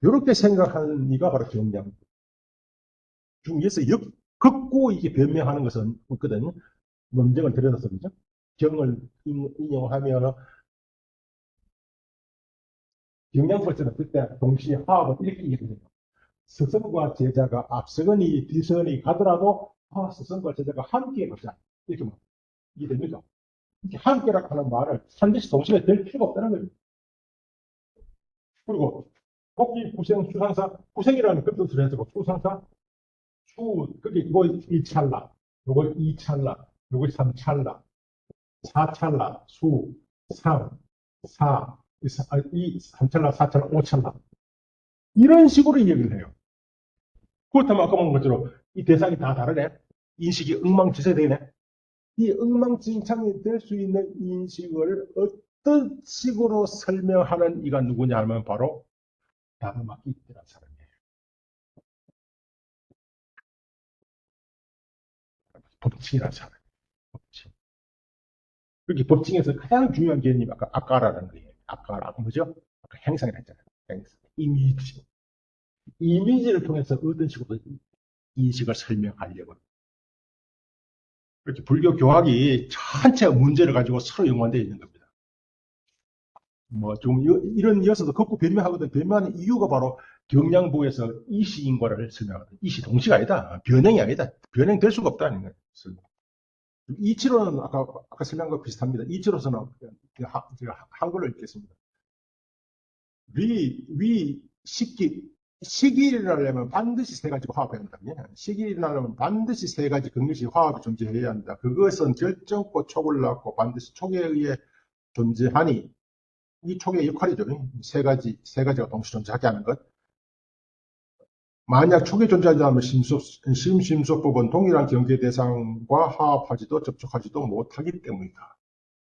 이렇게 생각하는 이가 바로 경량. 중에서 긋고 이게 변명하는 것은 없거든요. 논쟁을 들여서 그죠? 경을 인용하면 경량설정은 그때 동시에 화합을 이렇게 이해해요. 스승과 제자가 앞서거니 뒤서거니 가더라도 스승과 제자가 함께 가자. 이렇게 이해됩니까? 이렇게 함께라고 하는 말을 반드시 동시에 될 필요가 없다는 거예요. 그리고 복기, 구생, 수상사, 구생이라는 그 뜻을 해서 수상사, 그게 이거 1찰나, 요거 2찰나, 요거 3찰나, 4찰나, 3, 4, 3찰나, 4찰나, 5찰나. 이런 식으로 이야기를 해요. 그렇다면 아까 본 것처럼 이 대상이 다 다르네. 인식이 엉망진창되네. 이 엉망진창이 될 수 있는 인식을 어떤 식으로 설명하는 이가 누구냐 하면 바로 다르마키트라는 사람이에요. 법칙이라는 사람이에요. 법칙. 그렇게 법칙에서 가장 중요한 개념이 아까 아까라는 거예요. 아까라고 뭐죠? 아까 행상이라 했잖아요. 행상. 이미지. 이미지를 통해서 어떤 식으로 인식을 설명하려고. 그렇게 불교 교학이 전체 문제를 가지고 서로 연관되어 있는 겁니다. 뭐, 좀, 이런 이어서도 걷고 변명하거든. 변명하는 이유가 바로 경량부에서 이시인과를 설명하거든. 이시 동시가 아니다. 변형이 아니다. 변형될 수가 없다는 거예요. 이치로는 아까 설명한 거 비슷합니다. 이치로서는 제가 한글을 읽겠습니다. 위, 식기, 식이 일어나려면 반드시 세 가지가 화합해야 한다. 식이 일어나려면 반드시 세 가지 극렬시 화합이 존재해야 한다. 그것은 결정코 촉을 낳고 반드시 촉에 의해 존재하니, 이 촉의 역할이죠. 세 가지가 동시 존재하게 하는 것. 만약 촉이 존재하지 않으면 심심수법은 동일한 경계 대상과 화합하지도 접촉하지도 못하기 때문이다.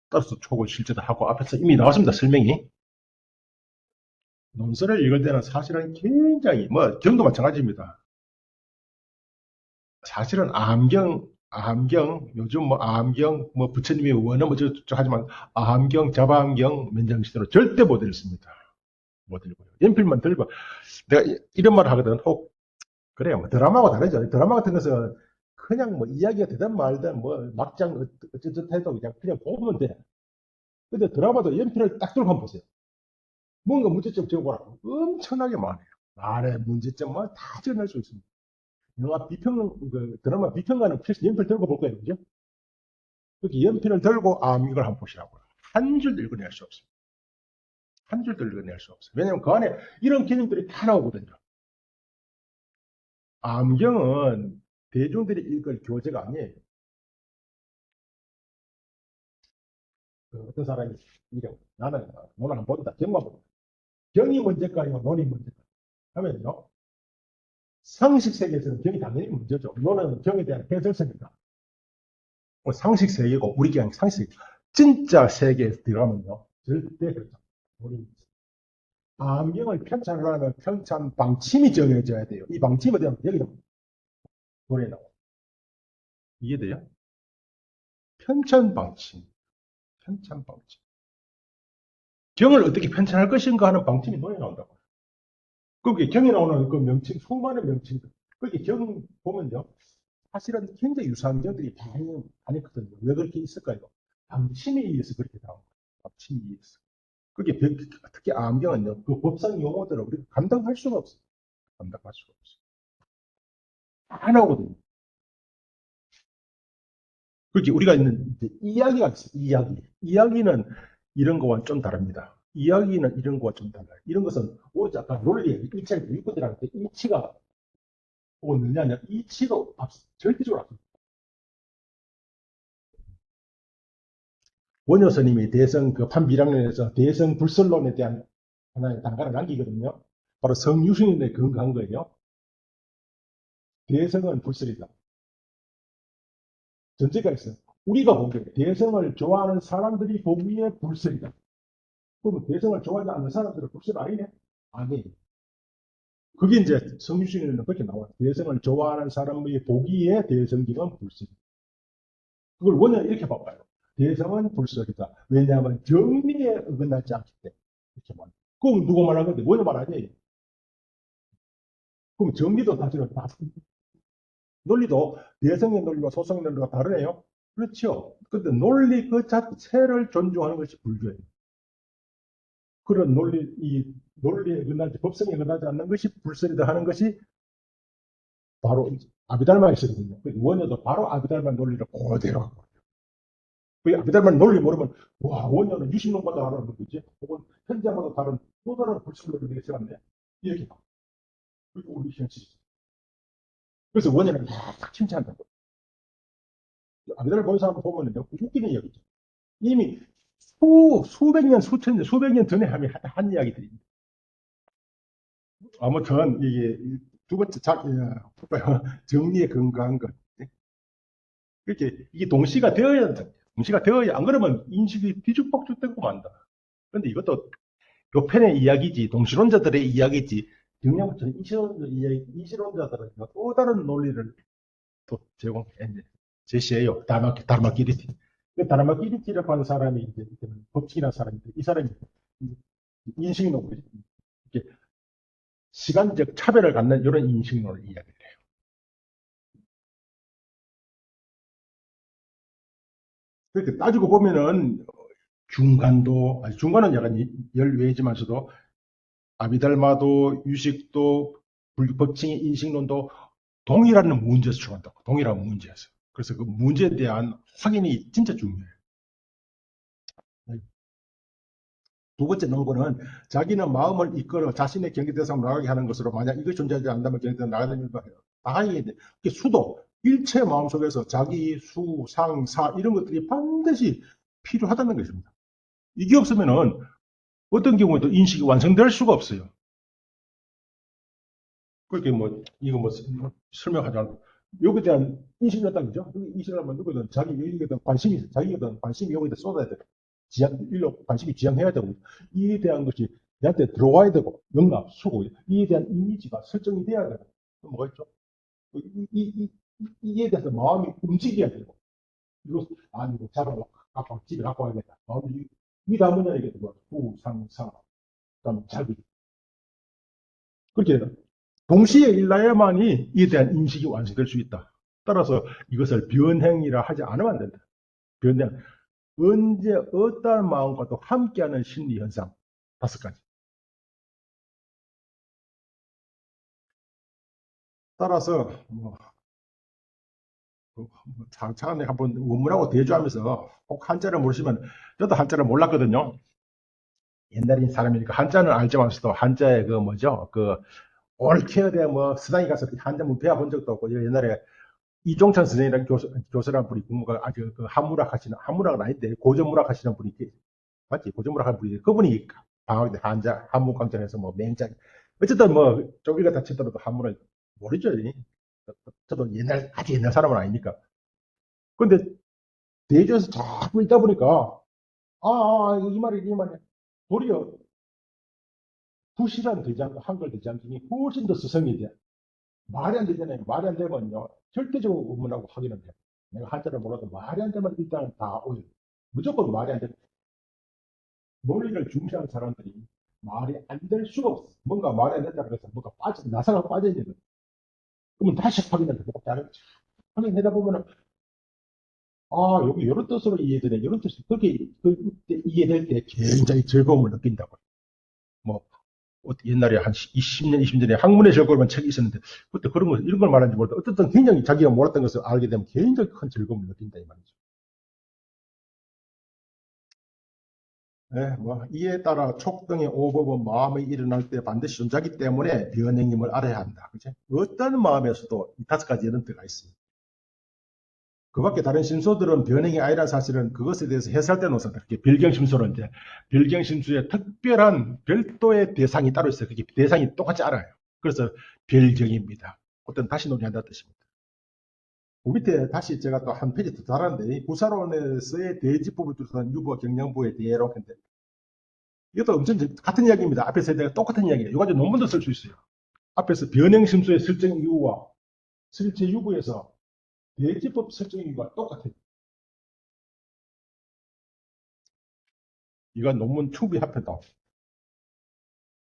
따라서 촉을 실제로 하고 앞에서 이미 나왔습니다. 설명이. 논설을 읽을 때는 사실은 굉장히 경도 마찬가지입니다. 사실은 암경 요즘 암경 부처님이 원어 하지만 암경 잡암경 면장시대로 절대 못 읽습니다. 못 읽어요. 연필만 들고 내가 이런 말을 하거든. 혹 그래요. 드라마하고 다르죠. 드라마 같은 것은 그냥 이야기가 되든 말든 막장 어쩌듯 해도 그냥 보면 돼. 근데 드라마도 연필을 딱 들고 한번 보세요. 뭔가 문제점 적어보라고. 엄청나게 많아요. 말의 문제점만 다 적어낼 수 있습니다. 영화 비평, 드라마 비평가는 필수 연필 들고 볼 거예요. 그죠? 그렇게 연필을 들고, 이걸 한번 보시라고요. 한 줄도 읽어낼 수 없습니다. 한 줄도 읽어낼 수 없어요. 왜냐면 그 안에 이런 개념들이 다 나오거든요. 암경은 대중들이 읽을 교재가 아니에요. 어떤 사람이 나는 논을 안 본다. 경만 본다. 경이 문제일까요? 논이 문제일까요? 하면요. 상식 세계에서는 경이 당연히 문제죠. 논은 경에 대한 해설서니까. 상식 세계고 우리 그냥 상식 진짜 세계에 들어가면요. 절대 그렇죠. 암경을 편찬하려면 편찬 방침이 정해져야 돼요. 이 방침에 대한 여기다 노래 나와. 이해돼요? 편찬 방침. 편찬 방침. 경을 어떻게 편찬할 것인가 하는 방침이 노래 나온다고. 거기에 경에 나오는 그 명칭, 수많은 명칭들. 거기에 경 보면요. 사실은 굉장히 유사한 경들이 많이 있거든요. 왜 그렇게 있을까요? 방침에 의해서 그렇게 나온 거예요. 방침에 의해서. 그게 특히 암경은요. 그 법상 용어들을 우리가 감당할 수가 없어요. 감당할 수가 없어요. 다 나오거든요. 그렇게 우리가 있는 이야기가 있어요. 이야기는 이런 거와 좀 다릅니다. 이야기는 이런 거와 좀 달라요. 이런 것은 오히려 아까 논리의 일체를 유익권이라는 때 이치가 오느냐 아니냐 이치로 절대적으로 앞섭니다. 원효 스님이 대성 그 판비량론에서 대성 불설론에 대한 하나의 단가를 남기거든요. 바로 성유신론에 근거한 거예요. 대성은 불설이다. 전제가 있어요. 우리가 보기에 대성을 좋아하는 사람들이 보기에 불설이다. 그러면 대성을 좋아하지 않는 사람들은 불설 아니네? 아니에요. 그게 이제 성유신론에는 그렇게 나와요. 대성을 좋아하는 사람이 보기에 대성기는 불설이다. 그걸 원효는 이렇게 봐봐요. 대성은 불설이다. 왜냐하면 정리에 어긋나지 않기 때문에. 이렇게 말해요. 그럼 누구 말한 건데? 원효 말 아니에요. 그럼 정리도 사실은 다 논리도 내성의 논리와 소성의 논리가 다르네요. 그렇죠. 근데 논리 그 자체를 존중하는 것이 불교예요. 그런 이 논리에 끝나지, 법성에 끝나지 않는 것이 불설이다 하는 것이 바로 아비달마에 있거든요. 원효도 바로 아비달마 논리를 그대로 하고. 그 아비달마 논리 모르면, 와, 원효는 유신론과도 다른 거지. 혹은 현장과도 다른 또 다른 불설 논리를 세웠네. 이렇게 봐. 그리고 우리 현실이. 그래서 원효는 다 칭찬한다고. 아비달마 본 사람 보면요. 웃기는 이야기죠. 이미 수백 년, 수천 년, 수백 년 전에 한 이야기들입니다. 아무튼, 이게 두 번째 정리에 근거한 것. 그렇게, 이게 동시가 되어야, 안 그러면 인식이 뒤죽박죽되고 만다. 근데 이것도 요 편의 이야기지, 동시론자들의 이야기지, 영양부처럼 이시론자들은 또 다른 논리를 또 제시해요. 다르마키리티. 그 다르마키리티라고 하는 사람이 이제 법칙이라는 사람인데, 이 사람이 인식론을 이렇게 시간적 차별을 갖는 이런 인식론을 이야기를 해요. 그렇게 따지고 보면은 중간은 약간 열외지만서도 아비달마도 유식도 법칙의 인식론도 동일한 문제에서 출간한다고. 동일한 문제에서. 그래서 그 문제에 대한 확인이 진짜 중요해요. 두 번째 논거는 자기는 마음을 이끌어 자신의 경계 대상으로 나가게 하는 것으로 만약 이것이 존재하지 않는다면 경계 대상 나가는 일과 다행히 수도 일체 마음속에서 자기, 수, 상, 사 이런 것들이 반드시 필요하다는 것입니다. 이게 없으면은 어떤 경우에도 인식이 완성될 수가 없어요. 그렇게 이거 설명하지 않고, 여기에 대한 인식이 없다는 거죠. 인식을 하면 누구든 자기 여기에 대한 관심이, 자기에 대한 관심이 여기에 쏟아야 돼. 일로 관심이 지향해야 되고, 이에 대한 것이 내한테 들어와야 되고, 영납, 수고, 이에 대한 이미지가 설정이 돼야 되고, 또 뭐가 있죠? 이에 대해서 마음이 움직여야 되고, 이거 잡아놓고, 집에 갖고 와야겠다. 마음이, 이 다음은 이게 뭐, 후, 상, 사, 그다음 자기. 그렇게 동시에 일나야만이 이에 대한 인식이 완성될 수 있다. 따라서 이것을 변행이라 하지 않으면 안 된다. 변행. 언제 어떠한 마음과도 함께하는 심리 현상. 5가지. 따라서 차근히 한번 원문하고 대조하면서 꼭 한자를 모르시면, 저도 한자를 몰랐거든요. 옛날인 사람이니까 한자는 알지만서도 한자의 옳게 대한 서당에 가서 한자 배워본 적도 없고, 옛날에 이종찬 선생이라는 교수라는 분이 국무가 아주 한문학 하시는, 한문학은 아닌데 고전문학 하시는 분이 맞지? 고전문학 하는 분이, 그분이 방학 때 한문 강좌에서 맹장, 어쨌든 쪼개가 다쳤더라도 한문을 모르죠. 저도 아주 옛날 사람은 아니니까. 근데 대조해서 자꾸 읽다 보니까 이 말이 도리어 부실한 한글 대장경이 훨씬 더 스성이 돼. 말이 안 되잖아요. 말이 안 되면요. 절대적으로 의문하고 확인은 돼. 내가 한자를 몰라도 말이 안 되면 일단 다 오일. 무조건 말이 안 돼. 논리를 중시하는 사람들이 말이 안 될 수가 없어. 뭔가 말이 안 된다 그래서 뭔가 나사가 빠져 있는 거야. 그러면 다시 확인을 해보고 다른 확인하다 보면은 여기 이런 뜻으로 이해되네. 이런 뜻으로 그렇게 이해될 때 굉장히 즐거움을 느낀다고. 뭐 옛날에 한 20년, 20년 전에 학문의 즐거움이라는 책이 있었는데, 그때 이런 걸 말하는지 모르겠다. 어쨌든 굉장히 자기가 몰랐던 것을 알게 되면 굉장히 큰 즐거움을 느낀다, 이 말이죠. 네, 이에 따라 촉등의 오법은 마음이 일어날 때 반드시 존재하기 때문에 변행임을 알아야 한다. 그치? 어떤 마음에서도 이 5가지 에너지가 있습니다. 그 밖에 다른 심소들은 변행이 아니라는 사실은 그것에 대해서 해설할 때 놓습니다. 빌경심소는 이제, 빌경심소에 특별한 별도의 대상이 따로 있어요. 그게 대상이 똑같지 않아요. 그래서 별경입니다. 그때는 다시 논의한다는 뜻입니다. 그 밑에 다시 제가 또 한 페이지 더 달았는데, 구사론에서의 대지법을 두둔한 유보 경량부의 대로인데, 이것도 엄청 같은 이야기입니다. 앞에서 내가 똑같은 이야기예요. 이거 가지고 논문도 쓸 수 있어요. 앞에서 변행심소의 설정 이유와 실제 유보에서 대지법 설정 이유가 똑같아요. 이건 논문 충분히 합했다.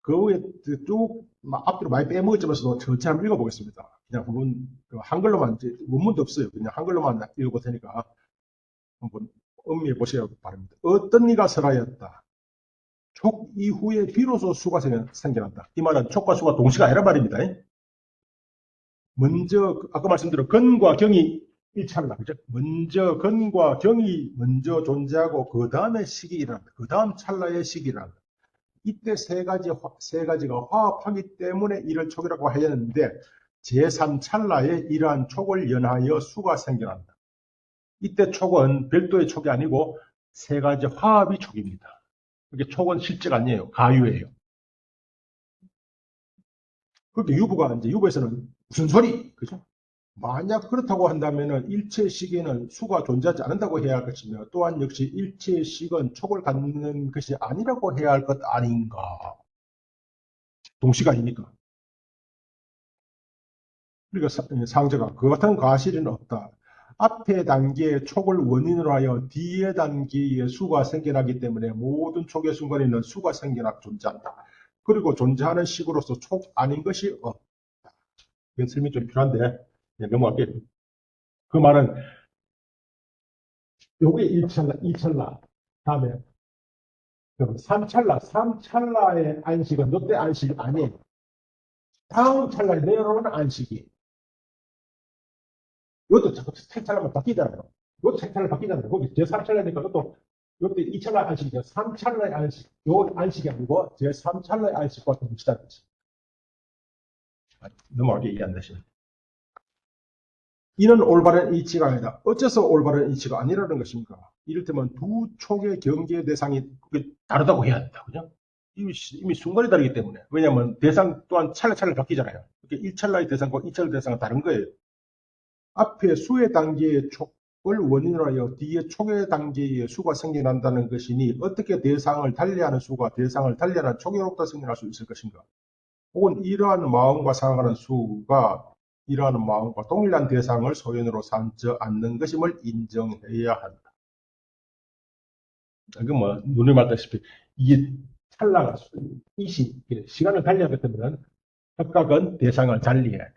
그 후에 쭉 앞뒤로 많이 빼먹었지만서도 전체 한번 읽어보겠습니다. 그냥 부분 한글로만, 원문도 없어요. 그냥 한글로만 읽어볼 테니까 한번 음미해 보시기 바랍니다. 어떤 이가 설하였다. 촉 이후에 비로소 수가 생겨난다. 이 말은 촉과 수가 동시가 아니란 말입니다. 먼저 아까 말씀드린 건과 경이 일치한다. 그죠? 먼저 건과 경이 먼저 존재하고 그 다음에 식이 일어난다. 그 다음 찰나의 식이 일어난다. 이때 세 가지가 화합하기 때문에 이를 촉이라고 하였는데 제3찰나에 이러한 촉을 연하여 수가 생겨난다. 이때 촉은 별도의 촉이 아니고 3가지 화합이 촉입니다. 이게 촉은 실제가 아니에요. 가유예요. 그렇게 유부에서는 무슨 소리? 그죠? 만약 그렇다고 한다면 일체식에는 수가 존재하지 않는다고 해야 할 것이며, 또한 역시 일체식은 촉을 갖는 것이 아니라고 해야 할 것 아닌가. 동시가 아니니까. 그러니까 상제가 그 같은 과실은 없다. 앞의 단계의 촉을 원인으로 하여 뒤의 단계의 수가 생겨나기 때문에 모든 촉의 순간에는 수가 존재한다. 그리고 존재하는 식으로서 촉 아닌 것이 없다. 이건 설명이 좀 필요한데 넘어갈게요. 그 말은 요게 1찰나, 2찰나, 다음에 3찰나의 안식은 롯데 안식이 아니에요. 다음 찰나에 내려오는 안식이. 이것도 자꾸 찰나만 바뀌잖아요. 이것도 찰나 바뀌잖아요. 거기 제3찰나니까 그것도 이때 2찰나의 안식이죠. 3찰나의 안식. 요 안식이 아니고 제 3찰나의 안식과 동시다는 거죠. 넘어가게 이해 안 되시네. 이는 올바른 이치가 아니다. 어째서 올바른 이치가 아니라는 것입니까? 이를테면 두 촉의 경계 대상이 다르다고 해야 한다. 그죠? 이미 순간이 다르기 때문에. 왜냐하면 대상 또한 찰나찰나 바뀌잖아요. 1찰나의 대상과 2찰나의 대상은 다른 거예요. 앞에 수의 단계의 촉을 원인으로 하여 뒤에 촉의 단계의 수가 생겨난다는 것이니 어떻게 대상을 달리하는 수가 대상을 달리하는 촉으로부터 생겨날 수 있을 것인가? 혹은 이러한 마음과 상하는 수가 이러한 마음과 동일한 대상을 소연으로 삼지 않는 것임을 인정해야 한다. 이건 뭐 눈에 말다시피 이게 찰나가 시간을 달리하기 때문에 각각은 대상을 달리해야 돼.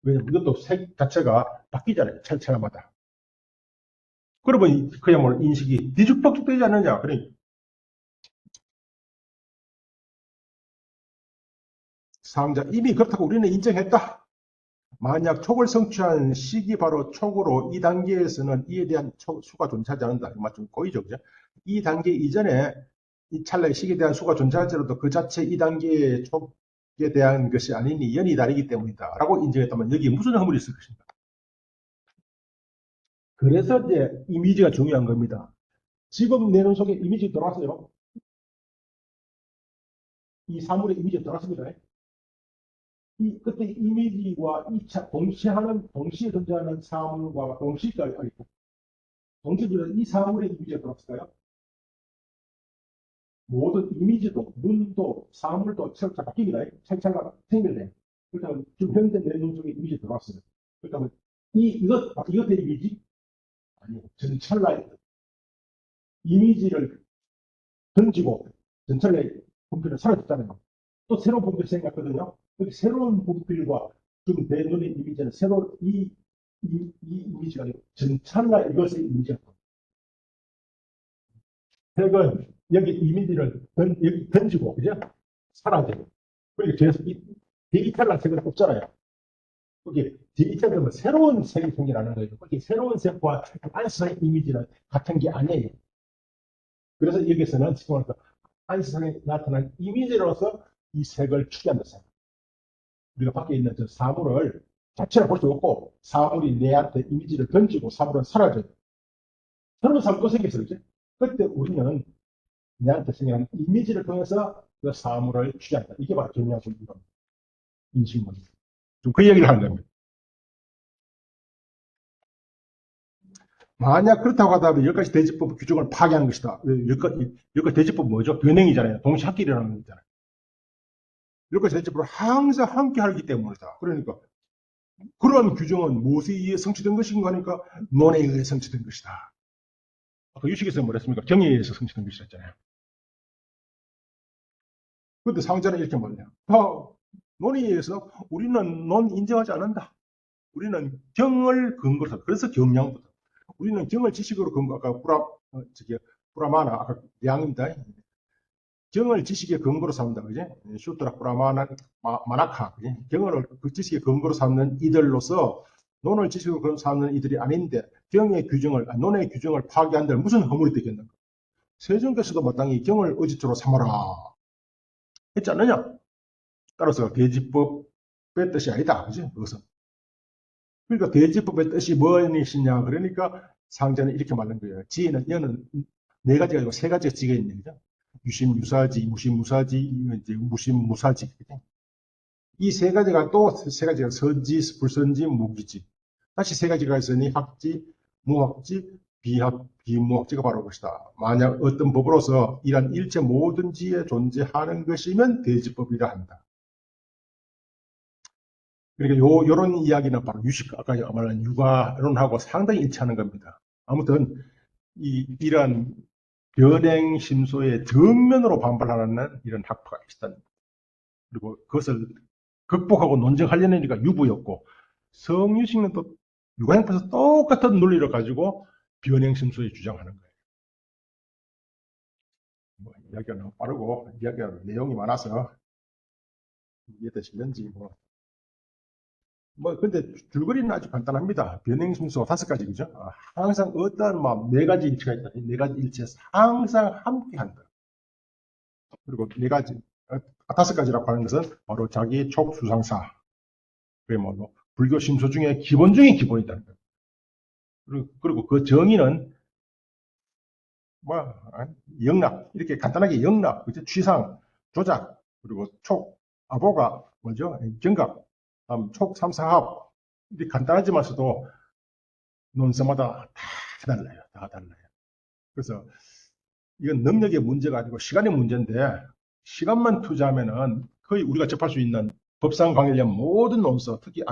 왜냐면 이것도 색 자체가 바뀌잖아요. 찰찰마다. 그러면 그야말로 인식이 뒤죽박죽 되지 않느냐. 그러니까 상자 이미 그렇다고 우리는 인정했다. 만약 촉을 성취한 시기 바로 촉으로 이 단계에서는 이에 대한 수가 존재하지 않는다. 이말 좀 꼬이죠, 그죠? 이 단계 이전에 이 찰나의 시기에 대한 수가 존재할지라도 그 자체 이 단계의 촉에 대한 것이 아니니 연이 다르기 때문이다. 라고 인정했다면 여기에 무슨 허물이 있을 것인가? 그래서 이제 이미지가 중요한 겁니다. 지금 내눈 속에 이미지 들어왔어요. 이 사물의 이미지가 들어왔습니다. 그때 이미지와 동시에 존재하는 사물과 동시에 이 사물의 이미지가 들어왔을까요? 모든 이미지도, 눈도, 사물도 차차 바뀝니다. 차차가 생겨나요. 그렇다면 지금 현재 내 눈 속에 이미지 들어왔어요. 그렇다면 이것의 이미지? 아니요. 전 찰나에 이미지를 던지고 전철에 분필을 사라졌잖아요. 또 새로운 분필이 생겼거든요. 새로운 분필과 지금 내 눈의 이미지는 새로운 이 이미지가 아니고 전찰나 이것의 이미지가 색은 여기 이미지를 여기 던지고 그죠? 사라져요. 그러니까 뒤에서 디지털한 색은 없잖아요. 거기 디지털은 새로운 색이 생겨나는 거예요. 거기 새로운 색과 안스의 이미지는 같은 게 아니에요. 그래서 여기서는 지금 안상에 나타난 이미지로서 이 색을 추구한다. 우리가 밖에 있는 저 사물을 자체를 볼 수 없고 사물이 내한테 이미지를 던지고 사물은 사라져요. 새로운 사물 또 생겼어요. 이제. 그때 우리는 내한테 생긴 이미지를 통해서 그 사물을 취한다. 이게 바로 경영하고 있는 인식문입니다. 그 얘기를 하는 겁니다. 만약 그렇다고 하다면 10가지 대지법 규정을 파괴한 것이다. 10가지 대지법 뭐죠? 변행이잖아요. 동시학기라는 거잖아요. 10가지 대지법을 항상 함께 하기 때문이다. 그러니까 그러한 규정은 무엇에 의해 성취된 것인가 하니까 논에 의해 성취된 것이다. 아까 유식에서 뭐랬습니까? 경에 의해서 성취된 것이었잖아요. 그런데 상자는 이렇게 말해요. 논에 의해서 우리는 논 인정하지 않는다. 우리는 경을 근거로 삼다. 그래서 경량부터. 우리는 경을 지식으로 근거, 아까 브라마나, 아까 양입니다. 경을 지식의 근거로 삼는다. 그지? 슈트라 브라마나, 마나카. 그지? 경을 그 지식의 근거로 삼는 이들로서 논을 지식으로 근거로 삼는 이들이 아닌데 경의 규정을, 논의 규정을 파괴한다면 무슨 허물이 되겠는가? 세종께서도 마땅히 경을 의지처로 삼아라. 했지 않느냐? 따라서 대지법의 뜻이 아니다. 그지? 그것은. 그러니까 대지법의 뜻이 무엇이냐? 그러니까 상자는 이렇게 말하는 거예요. 지혜는 여는 네 가지가 아니고 세 가지가 지가 있는 거죠. 유심유사지, 무심무사지, 이제 무심무사지. 이 세 가지가 또 세 가지가 선지, 불선지, 무기지. 다시 세 가지가 있으니 학지, 무학지, 비무학지가 바로 그것이다. 만약 어떤 법으로서 이런 일체 모든 지에 존재하는 것이면 대지법이라 한다. 그러니까 요런 이야기는 바로 아까 말한 육아론하고 상당히 일치하는 겁니다. 아무튼 이런 변행 심소의 정면으로 반발하는 이런 학파가 있다. 그리고 그것을 극복하고 논증하려니까 유부였고 성유식은 또 육아형파에서 똑같은 논리를 가지고 변행 심소에 주장하는 거예요. 뭐 이야기가 너무 빠르고 이야기가 내용이 많아서 이해되시는지 뭐 뭐, 근데 줄거리는 아주 간단합니다. 변형 순서가 5가지, 그죠? 항상 어떠한 네 가지 일치가 있다. 네 가지 일치에서 항상 함께 한다. 그리고 네 가지, 5가지라고 하는 것은 바로 자기 촉수상사. 그게 뭐고, 불교 심소 중에 기본 중에 기본이다. 그리고 그 정의는 뭐, 영락, 이렇게 간단하게 영락, 그죠? 취상, 조작, 그리고 촉, 아보가 뭐죠? 정각, 촉, 삼사합. 이렇게 간단하지만서도 논서마다 다 달라요. 다 달라요. 그래서 이건 능력의 문제가 아니고 시간의 문제인데 시간만 투자하면은 거의 우리가 접할 수 있는 법상 관련 모든 논서, 특히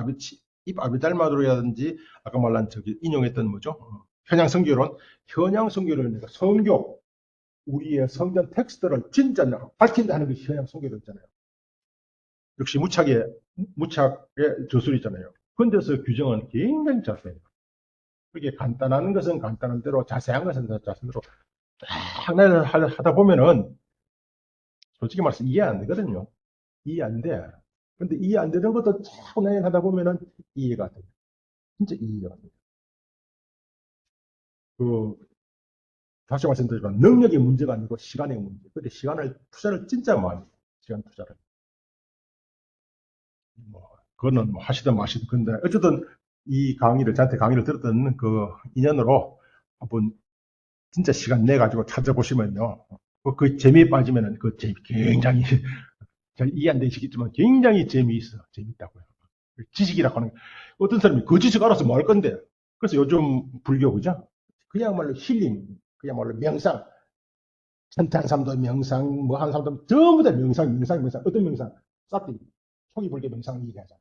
입 아비달마도라든지 아까 말한 저기 인용했던 뭐죠? 현양 성교론, 현양 성교론이니까 성교, 우리의 성전 텍스트를 진짜 밝힌다 하는 것이 현양 성교론이잖아요. 역시 무착의 저술이잖아요. 근데서 규정은 굉장히 자세해요. 그게 간단한 것은 간단한 대로, 자세한 것은 자세한 대로 딱 하다 보면은 솔직히 말해서 이해 안 되거든요. 이해 안 돼. 근데 이해 안 되는 것도 자꾸 하다 보면은 이해가 돼요. 진짜 이해가 돼요. 그, 다시 말씀드리지만 능력의 문제가 아니고 시간의 문제. 근데 투자를 진짜 많이 해요. 시간 투자를. 뭐, 그거는 뭐 하시든 마시든. 근데 어쨌든 저한테 강의를 들었던 그 인연으로 한번 진짜 시간 내 가지고 찾아보시면요. 그 재미에 빠지면은 그 재미 굉장히 잘 이해 안 되시겠지만 굉장히 재미있다고요. 지식이라고 하는 거. 어떤 사람이 그 지식 알아서 뭐 할 건데. 그래서 요즘 불교, 그죠? 그야말로 힐링, 그야말로 명상, 천탄삼도 명상, 뭐 하는 사람들 전부 다 명상. 어떤 명상? 사티, 초기 불교 명상 얘기하잖아요.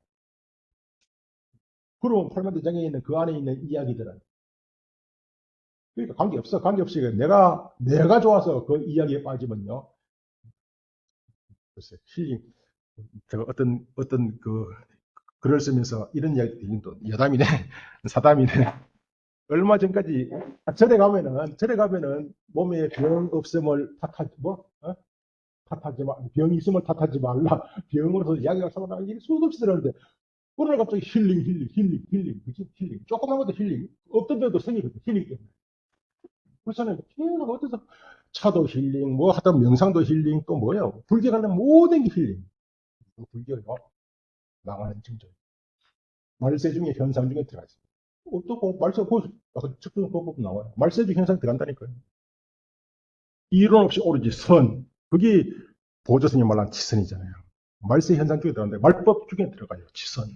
그러면 팔만대장에 있는 그 안에 있는 이야기들은 그러니까 관계없이 내가 좋아서 그 이야기에 빠지면요. 글쎄, 힐링, 제가 어떤 글을 쓰면서 이런 이야기, 또 여담이네, 사담이네. 얼마 전까지 절에 가면은 몸에 병 없음을 탓하지 마, 병이 있음을 탓하지 말라. 병으로서 약을 사거나 이게 수도 없이 들었는데 오늘 갑자기 힐링, 그치? 힐링. 조그만 것도 힐링. 없던 데도 생기거든, 힐링 때문에. 그렇잖아요. 계속 어디서 차도 힐링, 뭐 하다 명상도 힐링, 또 뭐예요? 불교 가는 모든 게 힐링. 불교가 나가는 징조. 말세 중에 현상 중에 들어가 있어요. 또 말세 측정 방법 나와요. 말세 중 현상 들어간다니까요. 이론 없이 오로지 선. 그게 보조선이 말한 치선이잖아요. 말세 현상 중에 들어가는데 말법 중에 들어가요. 치선.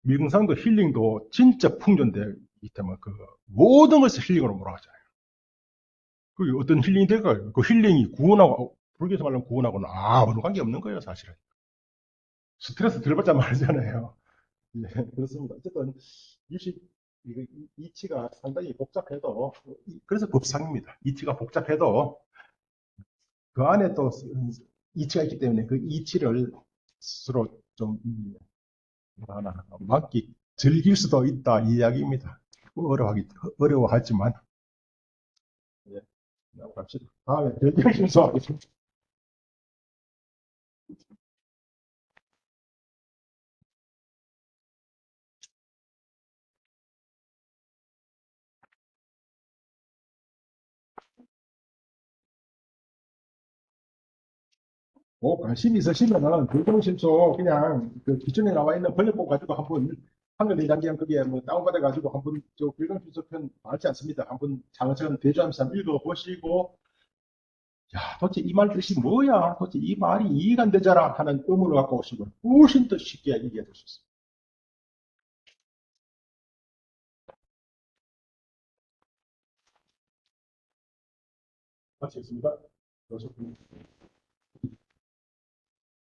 명상도 힐링도 진짜 풍존되기 때문에 그 모든 것을 힐링으로 몰아가잖아요. 그게 어떤 힐링이 될까요? 그 힐링이 불교에서 말하는 구원하고는 아무런 관계 없는 거예요, 사실은. 스트레스 덜 받자 말이잖아요. 네, 그렇습니다. 어쨌든 유식 이치가 상당히 복잡해도 그래서 법상입니다. 이치가 복잡해도 그 안에 또 이치가 있기 때문에 그 이치를 스스로 좀 하나 즐길 수도 있다 이 이야기입니다. 어려워하지만 예, 갑시다. 다음에 별별 순서하겠습니다. 관심 있으시면은 불경심소 그냥 그 기존에 나와 있는 번역본 가지고 한번 한글 내장기한 그게 뭐 다운받아 가지고 한번 저 불경심소 편 많지 않습니다. 한번 장차근 대조하면서 한번 읽어보시고 야 도대체 이 말 뜻이 뭐야? 도대체 이 말이 이해가 안 되잖아 하는 의문을 갖고 오시면 훨씬 더 쉽게 이해할 수 있습니다. 마치겠습니다. 여섯 분.